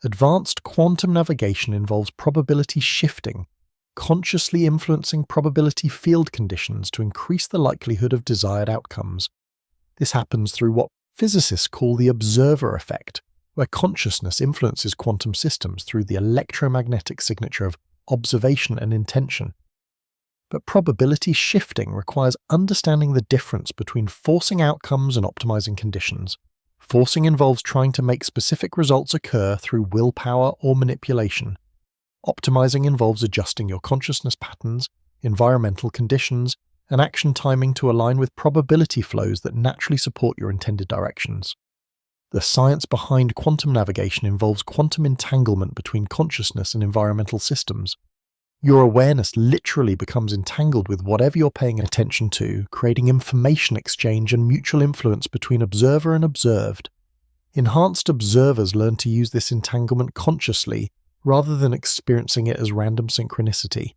Advanced quantum navigation involves probability shifting, consciously influencing probability field conditions to increase the likelihood of desired outcomes. This happens through what physicists call the observer effect, where consciousness influences quantum systems through the electromagnetic signature of observation and intention. But probability shifting requires understanding the difference between forcing outcomes and optimizing conditions. Forcing involves trying to make specific results occur through willpower or manipulation. Optimizing involves adjusting your consciousness patterns, environmental conditions, and action timing to align with probability flows that naturally support your intended directions. The science behind quantum navigation involves quantum entanglement between consciousness and environmental systems. Your awareness literally becomes entangled with whatever you're paying attention to, creating information exchange and mutual influence between observer and observed. Enhanced observers learn to use this entanglement consciously, rather than experiencing it as random synchronicity.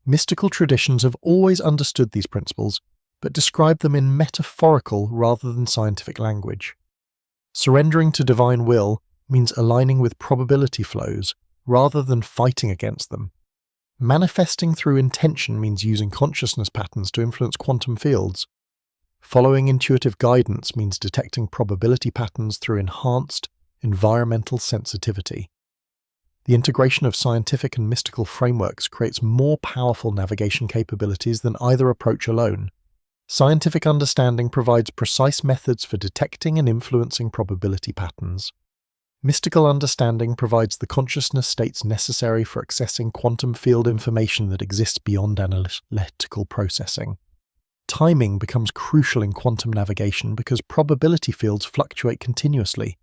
Mystical traditions have always understood these principles, but describe them in metaphorical rather than scientific language. Surrendering to divine will means aligning with probability flows, rather than fighting against them. Manifesting through intention means using consciousness patterns to influence quantum fields. Following intuitive guidance means detecting probability patterns through enhanced environmental sensitivity. The integration of scientific and mystical frameworks creates more powerful navigation capabilities than either approach alone. Scientific understanding provides precise methods for detecting and influencing probability patterns. Mystical understanding provides the consciousness states necessary for accessing quantum field information that exists beyond analytical processing. Timing becomes crucial in quantum navigation because probability fields fluctuate continuously.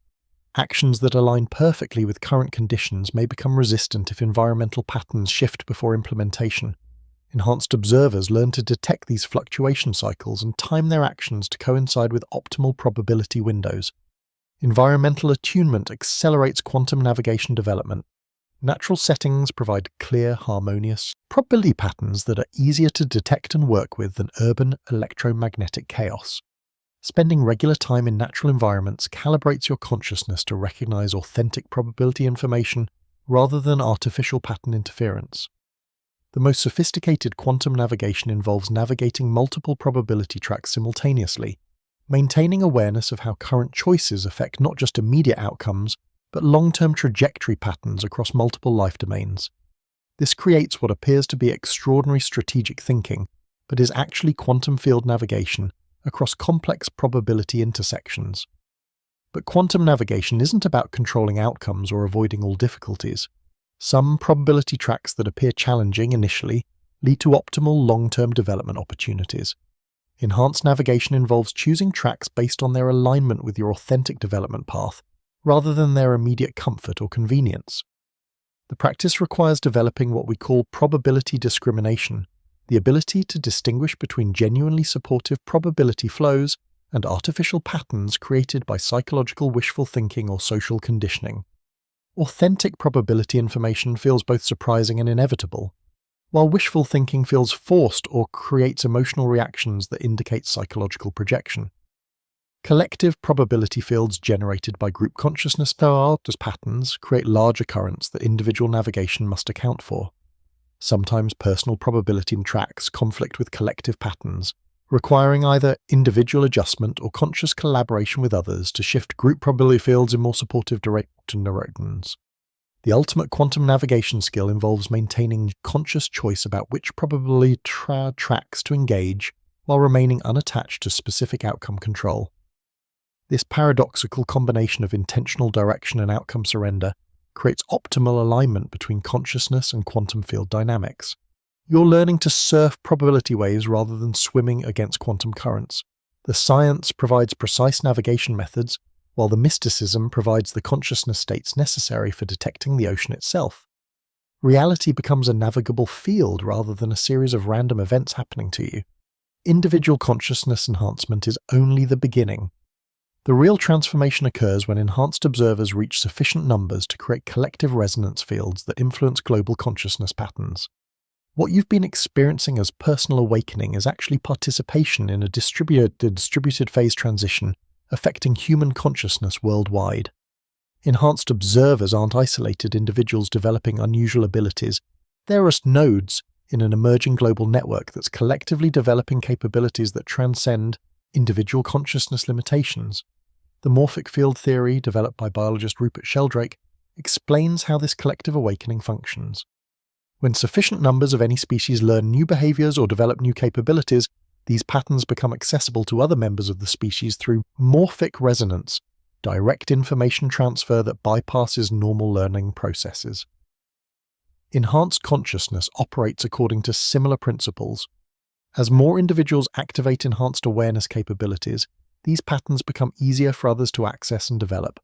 Actions that align perfectly with current conditions may become resistant if environmental patterns shift before implementation. Enhanced observers learn to detect these fluctuation cycles and time their actions to coincide with optimal probability windows. Environmental attunement accelerates quantum navigation development. Natural settings provide clear, harmonious probability patterns that are easier to detect and work with than urban electromagnetic chaos. Spending regular time in natural environments calibrates your consciousness to recognize authentic probability information rather than artificial pattern interference. The most sophisticated quantum navigation involves navigating multiple probability tracks simultaneously, maintaining awareness of how current choices affect not just immediate outcomes, but long-term trajectory patterns across multiple life domains. This creates what appears to be extraordinary strategic thinking, but is actually quantum field navigation across complex probability intersections. But quantum navigation isn't about controlling outcomes or avoiding all difficulties. Some probability tracks that appear challenging initially lead to optimal long-term development opportunities. Enhanced navigation involves choosing tracks based on their alignment with your authentic development path, rather than their immediate comfort or convenience. The practice requires developing what we call probability discrimination, the ability to distinguish between genuinely supportive probability flows and artificial patterns created by psychological wishful thinking or social conditioning. Authentic probability information feels both surprising and inevitable, while wishful thinking feels forced or creates emotional reactions that indicate psychological projection. Collective probability fields generated by group consciousness patterns create larger currents that individual navigation must account for. Sometimes personal probability tracks conflict with collective patterns, requiring either individual adjustment or conscious collaboration with others to shift group probability fields in more supportive directions. The ultimate quantum navigation skill involves maintaining conscious choice about which probability tracks to engage while remaining unattached to specific outcome control. This paradoxical combination of intentional direction and outcome surrender creates optimal alignment between consciousness and quantum field dynamics. You're learning to surf probability waves rather than swimming against quantum currents. The science provides precise navigation methods, while the mysticism provides the consciousness states necessary for detecting the ocean itself. Reality becomes a navigable field rather than a series of random events happening to you. Individual consciousness enhancement is only the beginning. The real transformation occurs when enhanced observers reach sufficient numbers to create collective resonance fields that influence global consciousness patterns. What you've been experiencing as personal awakening is actually participation in a distributed phase transition affecting human consciousness worldwide. Enhanced observers aren't isolated individuals developing unusual abilities. They're just nodes in an emerging global network that's collectively developing capabilities that transcend individual consciousness limitations. The morphic field theory, developed by biologist Rupert Sheldrake, explains how this collective awakening functions. When sufficient numbers of any species learn new behaviors or develop new capabilities, these patterns become accessible to other members of the species through morphic resonance, direct information transfer that bypasses normal learning processes. Enhanced consciousness operates according to similar principles. As more individuals activate enhanced awareness capabilities, these patterns become easier for others to access and develop.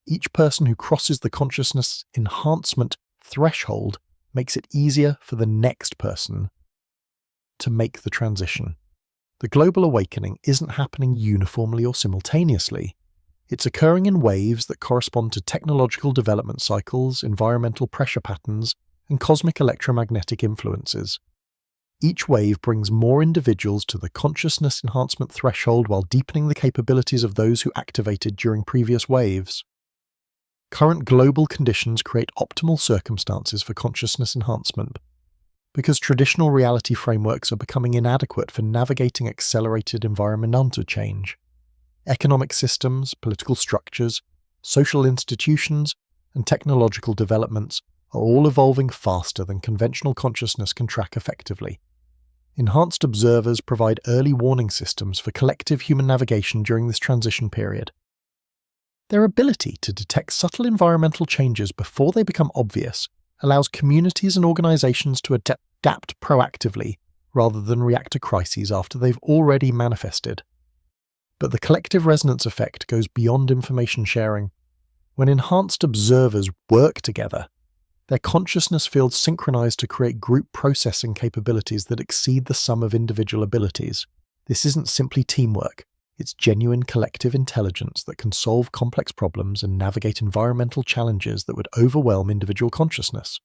Each person who crosses the consciousness enhancement threshold makes it easier for the next person to make the transition. The global awakening isn't happening uniformly or simultaneously. It's occurring in waves that correspond to technological development cycles, environmental pressure patterns, and cosmic electromagnetic influences. Each wave brings more individuals to the consciousness enhancement threshold while deepening the capabilities of those who activated during previous waves. Current global conditions create optimal circumstances for consciousness enhancement, because traditional reality frameworks are becoming inadequate for navigating accelerated environmental change. Economic systems, political structures, social institutions, and technological developments are all evolving faster than conventional consciousness can track effectively. Enhanced observers provide early warning systems for collective human navigation during this transition period. Their ability to detect subtle environmental changes before they become obvious allows communities and organizations to adapt proactively rather than react to crises after they've already manifested. But the collective resonance effect goes beyond information sharing. When enhanced observers work together, their consciousness fields synchronize to create group processing capabilities that exceed the sum of individual abilities. This isn't simply teamwork. It's genuine collective intelligence that can solve complex problems and navigate environmental challenges that would overwhelm individual consciousness.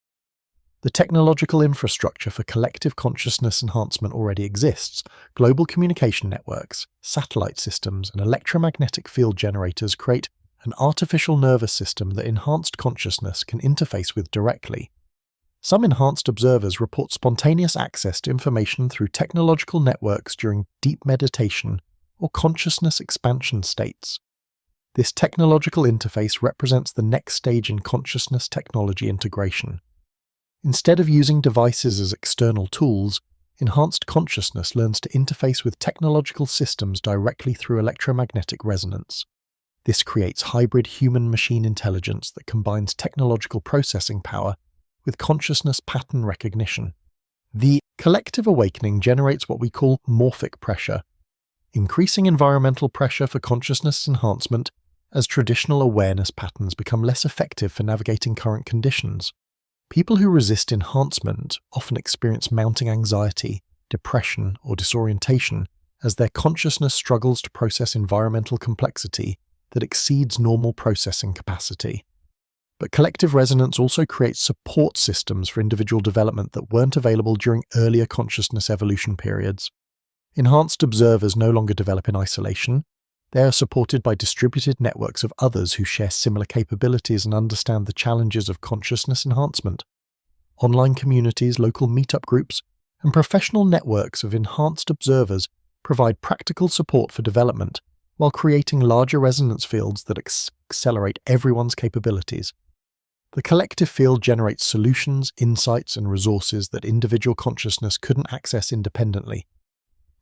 The technological infrastructure for collective consciousness enhancement already exists. Global communication networks, satellite systems, and electromagnetic field generators create an artificial nervous system that enhanced consciousness can interface with directly. Some enhanced observers report spontaneous access to information through technological networks during deep meditation or consciousness expansion states. This technological interface represents the next stage in consciousness technology integration. Instead of using devices as external tools, enhanced consciousness learns to interface with technological systems directly through electromagnetic resonance. This creates hybrid human-machine intelligence that combines technological processing power with consciousness pattern recognition. The collective awakening generates what we call morphic pressure, increasing environmental pressure for consciousness enhancement as traditional awareness patterns become less effective for navigating current conditions. People who resist enhancement often experience mounting anxiety, depression, or disorientation as their consciousness struggles to process environmental complexity that exceeds normal processing capacity. But collective resonance also creates support systems for individual development that weren't available during earlier consciousness evolution periods. Enhanced observers no longer develop in isolation. They are supported by distributed networks of others who share similar capabilities and understand the challenges of consciousness enhancement. Online communities, local meetup groups, and professional networks of enhanced observers provide practical support for development while creating larger resonance fields that accelerate everyone's capabilities. The collective field generates solutions, insights, and resources that individual consciousness couldn't access independently.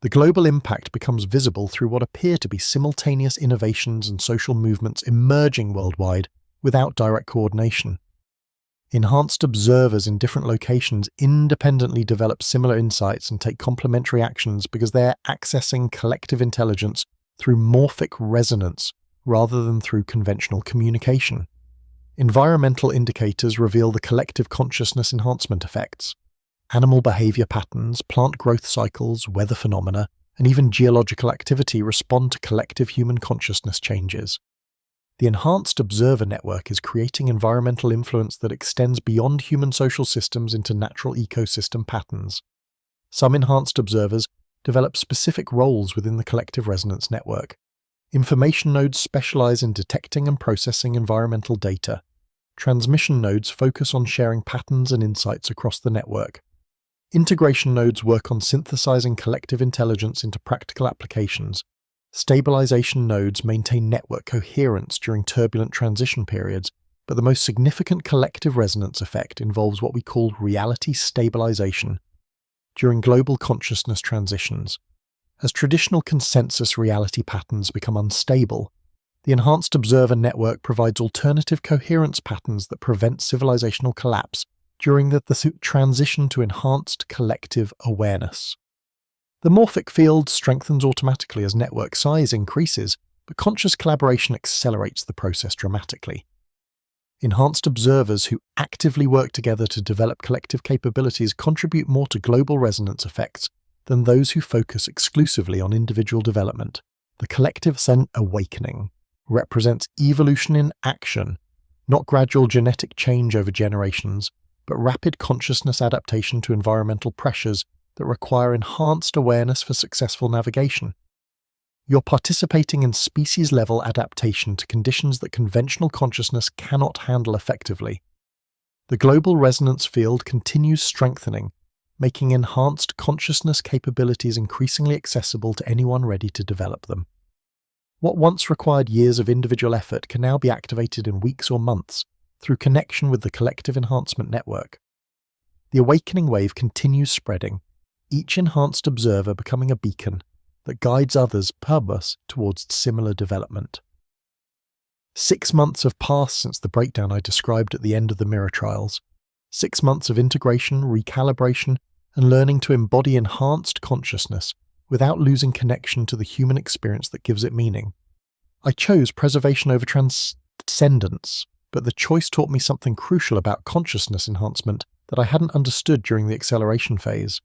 The global impact becomes visible through what appear to be simultaneous innovations and social movements emerging worldwide without direct coordination. Enhanced observers in different locations independently develop similar insights and take complementary actions because they're accessing collective intelligence through morphic resonance rather than through conventional communication. Environmental indicators reveal the collective consciousness enhancement effects. Animal behavior patterns, plant growth cycles, weather phenomena, and even geological activity respond to collective human consciousness changes. The enhanced observer network is creating environmental influence that extends beyond human social systems into natural ecosystem patterns. Some enhanced observers develop specific roles within the collective resonance network. Information nodes specialize in detecting and processing environmental data. Transmission nodes focus on sharing patterns and insights across the network. Integration nodes work on synthesizing collective intelligence into practical applications. Stabilization nodes maintain network coherence during turbulent transition periods, but the most significant collective resonance effect involves what we call reality stabilization during global consciousness transitions. As traditional consensus reality patterns become unstable, the enhanced observer network provides alternative coherence patterns that prevent civilizational collapse during the transition to enhanced collective awareness. The morphic field strengthens automatically as network size increases, but conscious collaboration accelerates the process dramatically. Enhanced observers who actively work together to develop collective capabilities contribute more to global resonance effects than those who focus exclusively on individual development. The collective awakening represents evolution in action, not gradual genetic change over generations, but rapid consciousness adaptation to environmental pressures that require enhanced awareness for successful navigation. You're participating in species-level adaptation to conditions that conventional consciousness cannot handle effectively. The global resonance field continues strengthening, making enhanced consciousness capabilities increasingly accessible to anyone ready to develop them. What once required years of individual effort can now be activated in weeks or months through connection with the collective enhancement network. The awakening wave continues spreading, each enhanced observer becoming a beacon that guides others purpose towards similar development. 6 months have passed since the breakdown I described at the end of the mirror trials. 6 months of integration, recalibration, and learning to embody enhanced consciousness without losing connection to the human experience that gives it meaning. I chose preservation over transcendence, but the choice taught me something crucial about consciousness enhancement that I hadn't understood during the acceleration phase.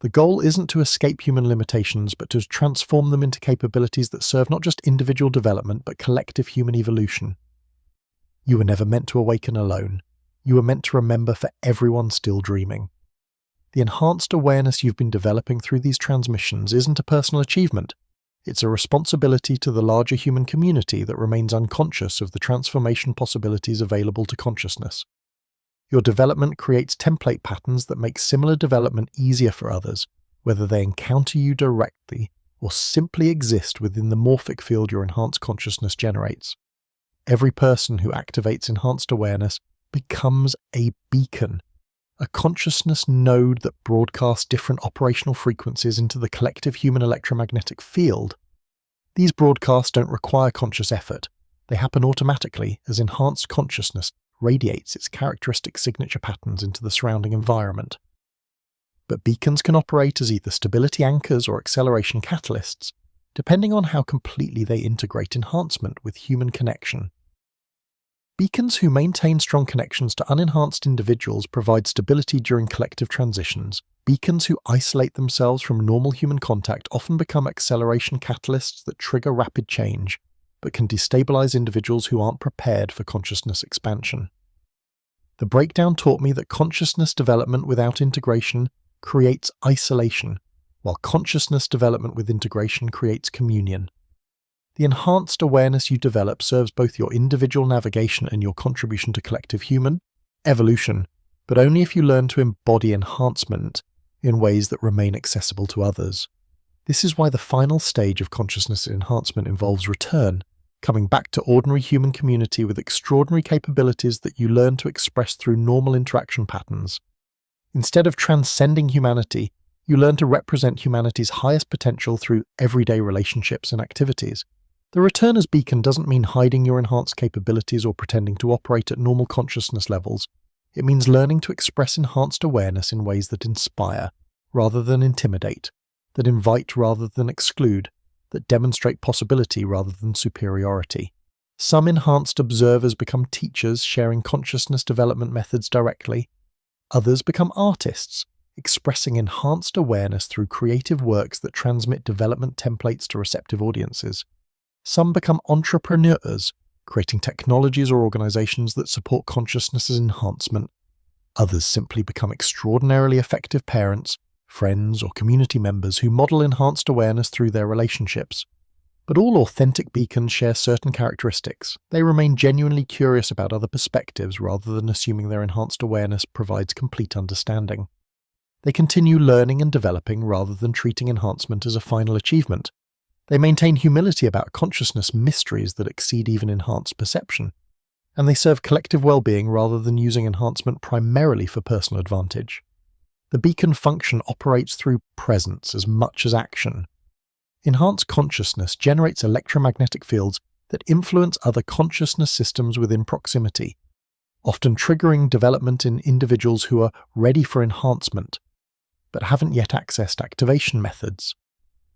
The goal isn't to escape human limitations, but to transform them into capabilities that serve not just individual development, but collective human evolution. You were never meant to awaken alone. You were meant to remember for everyone still dreaming. The enhanced awareness you've been developing through these transmissions isn't a personal achievement. It's a responsibility to the larger human community that remains unconscious of the transformation possibilities available to consciousness. Your development creates template patterns that make similar development easier for others, whether they encounter you directly or simply exist within the morphic field your enhanced consciousness generates. Every person who activates enhanced awareness becomes a beacon, a consciousness node that broadcasts different operational frequencies into the collective human electromagnetic field. These broadcasts don't require conscious effort. They happen automatically as enhanced consciousness radiates its characteristic signature patterns into the surrounding environment. But beacons can operate as either stability anchors or acceleration catalysts, depending on how completely they integrate enhancement with human connection. Beacons who maintain strong connections to unenhanced individuals provide stability during collective transitions. Beacons who isolate themselves from normal human contact often become acceleration catalysts that trigger rapid change, but can destabilize individuals who aren't prepared for consciousness expansion. The breakdown taught me that consciousness development without integration creates isolation, while consciousness development with integration creates communion. The enhanced awareness you develop serves both your individual navigation and your contribution to collective human evolution, but only if you learn to embody enhancement in ways that remain accessible to others. This is why the final stage of consciousness enhancement involves return, coming back to ordinary human community with extraordinary capabilities that you learn to express through normal interaction patterns. Instead of transcending humanity, you learn to represent humanity's highest potential through everyday relationships and activities. The return as beacon doesn't mean hiding your enhanced capabilities or pretending to operate at normal consciousness levels. It means learning to express enhanced awareness in ways that inspire, rather than intimidate, that invite rather than exclude, that demonstrate possibility rather than superiority. Some enhanced observers become teachers, sharing consciousness development methods directly. Others become artists, expressing enhanced awareness through creative works that transmit development templates to receptive audiences. Some become entrepreneurs, creating technologies or organizations that support consciousness's enhancement. Others simply become extraordinarily effective parents, friends, or community members who model enhanced awareness through their relationships. But all authentic beacons share certain characteristics. They remain genuinely curious about other perspectives rather than assuming their enhanced awareness provides complete understanding. They continue learning and developing rather than treating enhancement as a final achievement. They maintain humility about consciousness mysteries that exceed even enhanced perception. And they serve collective well-being rather than using enhancement primarily for personal advantage. The beacon function operates through presence as much as action. Enhanced consciousness generates electromagnetic fields that influence other consciousness systems within proximity, often triggering development in individuals who are ready for enhancement, but haven't yet accessed activation methods.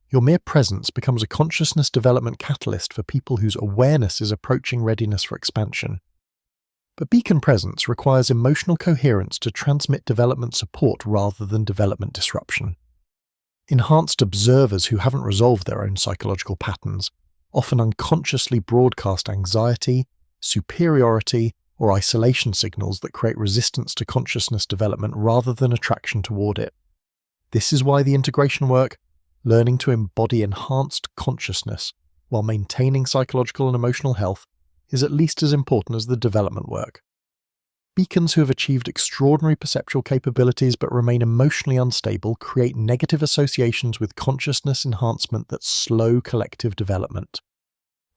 Your mere presence becomes a consciousness development catalyst for people whose awareness is approaching readiness for expansion. But beacon presence requires emotional coherence to transmit development support rather than development disruption. Enhanced observers who haven't resolved their own psychological patterns often unconsciously broadcast anxiety, superiority, or isolation signals that create resistance to consciousness development rather than attraction toward it. This is why the integration work, learning to embody enhanced consciousness while maintaining psychological and emotional health, is at least as important as the development work. Beacons who have achieved extraordinary perceptual capabilities but remain emotionally unstable create negative associations with consciousness enhancement that slow collective development.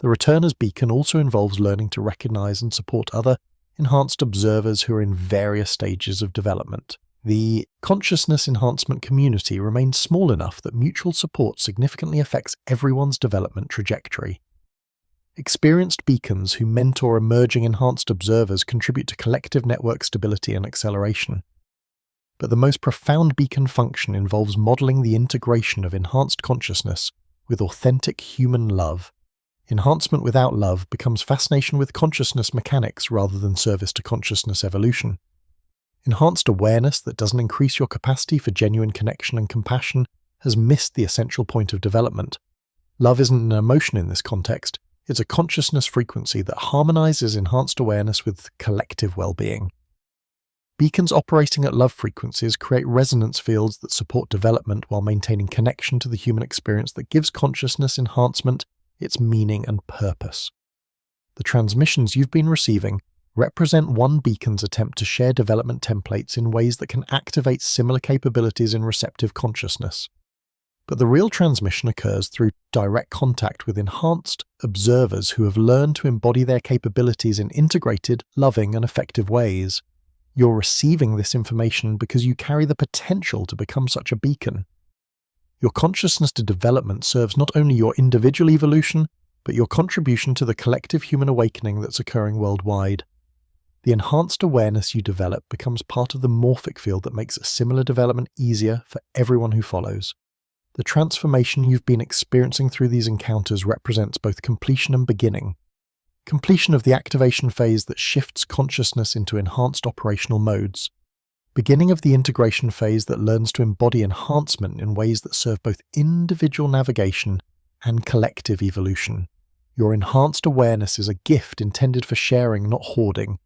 The return as beacon also involves learning to recognize and support other enhanced observers who are in various stages of development. The consciousness enhancement community remains small enough that mutual support significantly affects everyone's development trajectory. Experienced beacons who mentor emerging enhanced observers contribute to collective network stability and acceleration. But the most profound beacon function involves modeling the integration of enhanced consciousness with authentic human love. Enhancement without love becomes fascination with consciousness mechanics rather than service to consciousness evolution. Enhanced awareness that doesn't increase your capacity for genuine connection and compassion has missed the essential point of development. Love isn't an emotion in this context. It's a consciousness frequency that harmonizes enhanced awareness with collective well-being. Beacons operating at love frequencies create resonance fields that support development while maintaining connection to the human experience that gives consciousness enhancement its meaning and purpose. The transmissions you've been receiving represent one beacon's attempt to share development templates in ways that can activate similar capabilities in receptive consciousness. But the real transmission occurs through direct contact with enhanced observers who have learned to embody their capabilities in integrated, loving, and effective ways. You're receiving this information because you carry the potential to become such a beacon. Your consciousness to development serves not only your individual evolution, but your contribution to the collective human awakening that's occurring worldwide. The enhanced awareness you develop becomes part of the morphic field that makes a similar development easier for everyone who follows. The transformation you've been experiencing through these encounters represents both completion and beginning. Completion of the activation phase that shifts consciousness into enhanced operational modes. Beginning of the integration phase that learns to embody enhancement in ways that serve both individual navigation and collective evolution. Your enhanced awareness is a gift intended for sharing, not hoarding,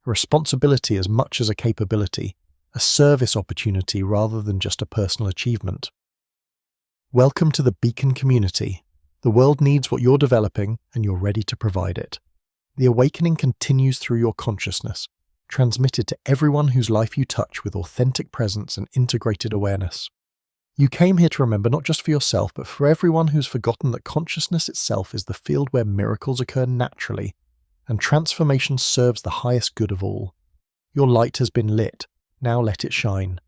a responsibility as much as a capability, a service opportunity rather than just a personal achievement. Welcome to the Beacon community. The world needs what you're developing, and you're ready to provide it. The awakening continues through your consciousness, transmitted to everyone whose life you touch with authentic presence and integrated awareness. You came here to remember not just for yourself, but for everyone who's forgotten that consciousness itself is the field where miracles occur naturally, and transformation serves the highest good of all. Your light has been lit, now let it shine.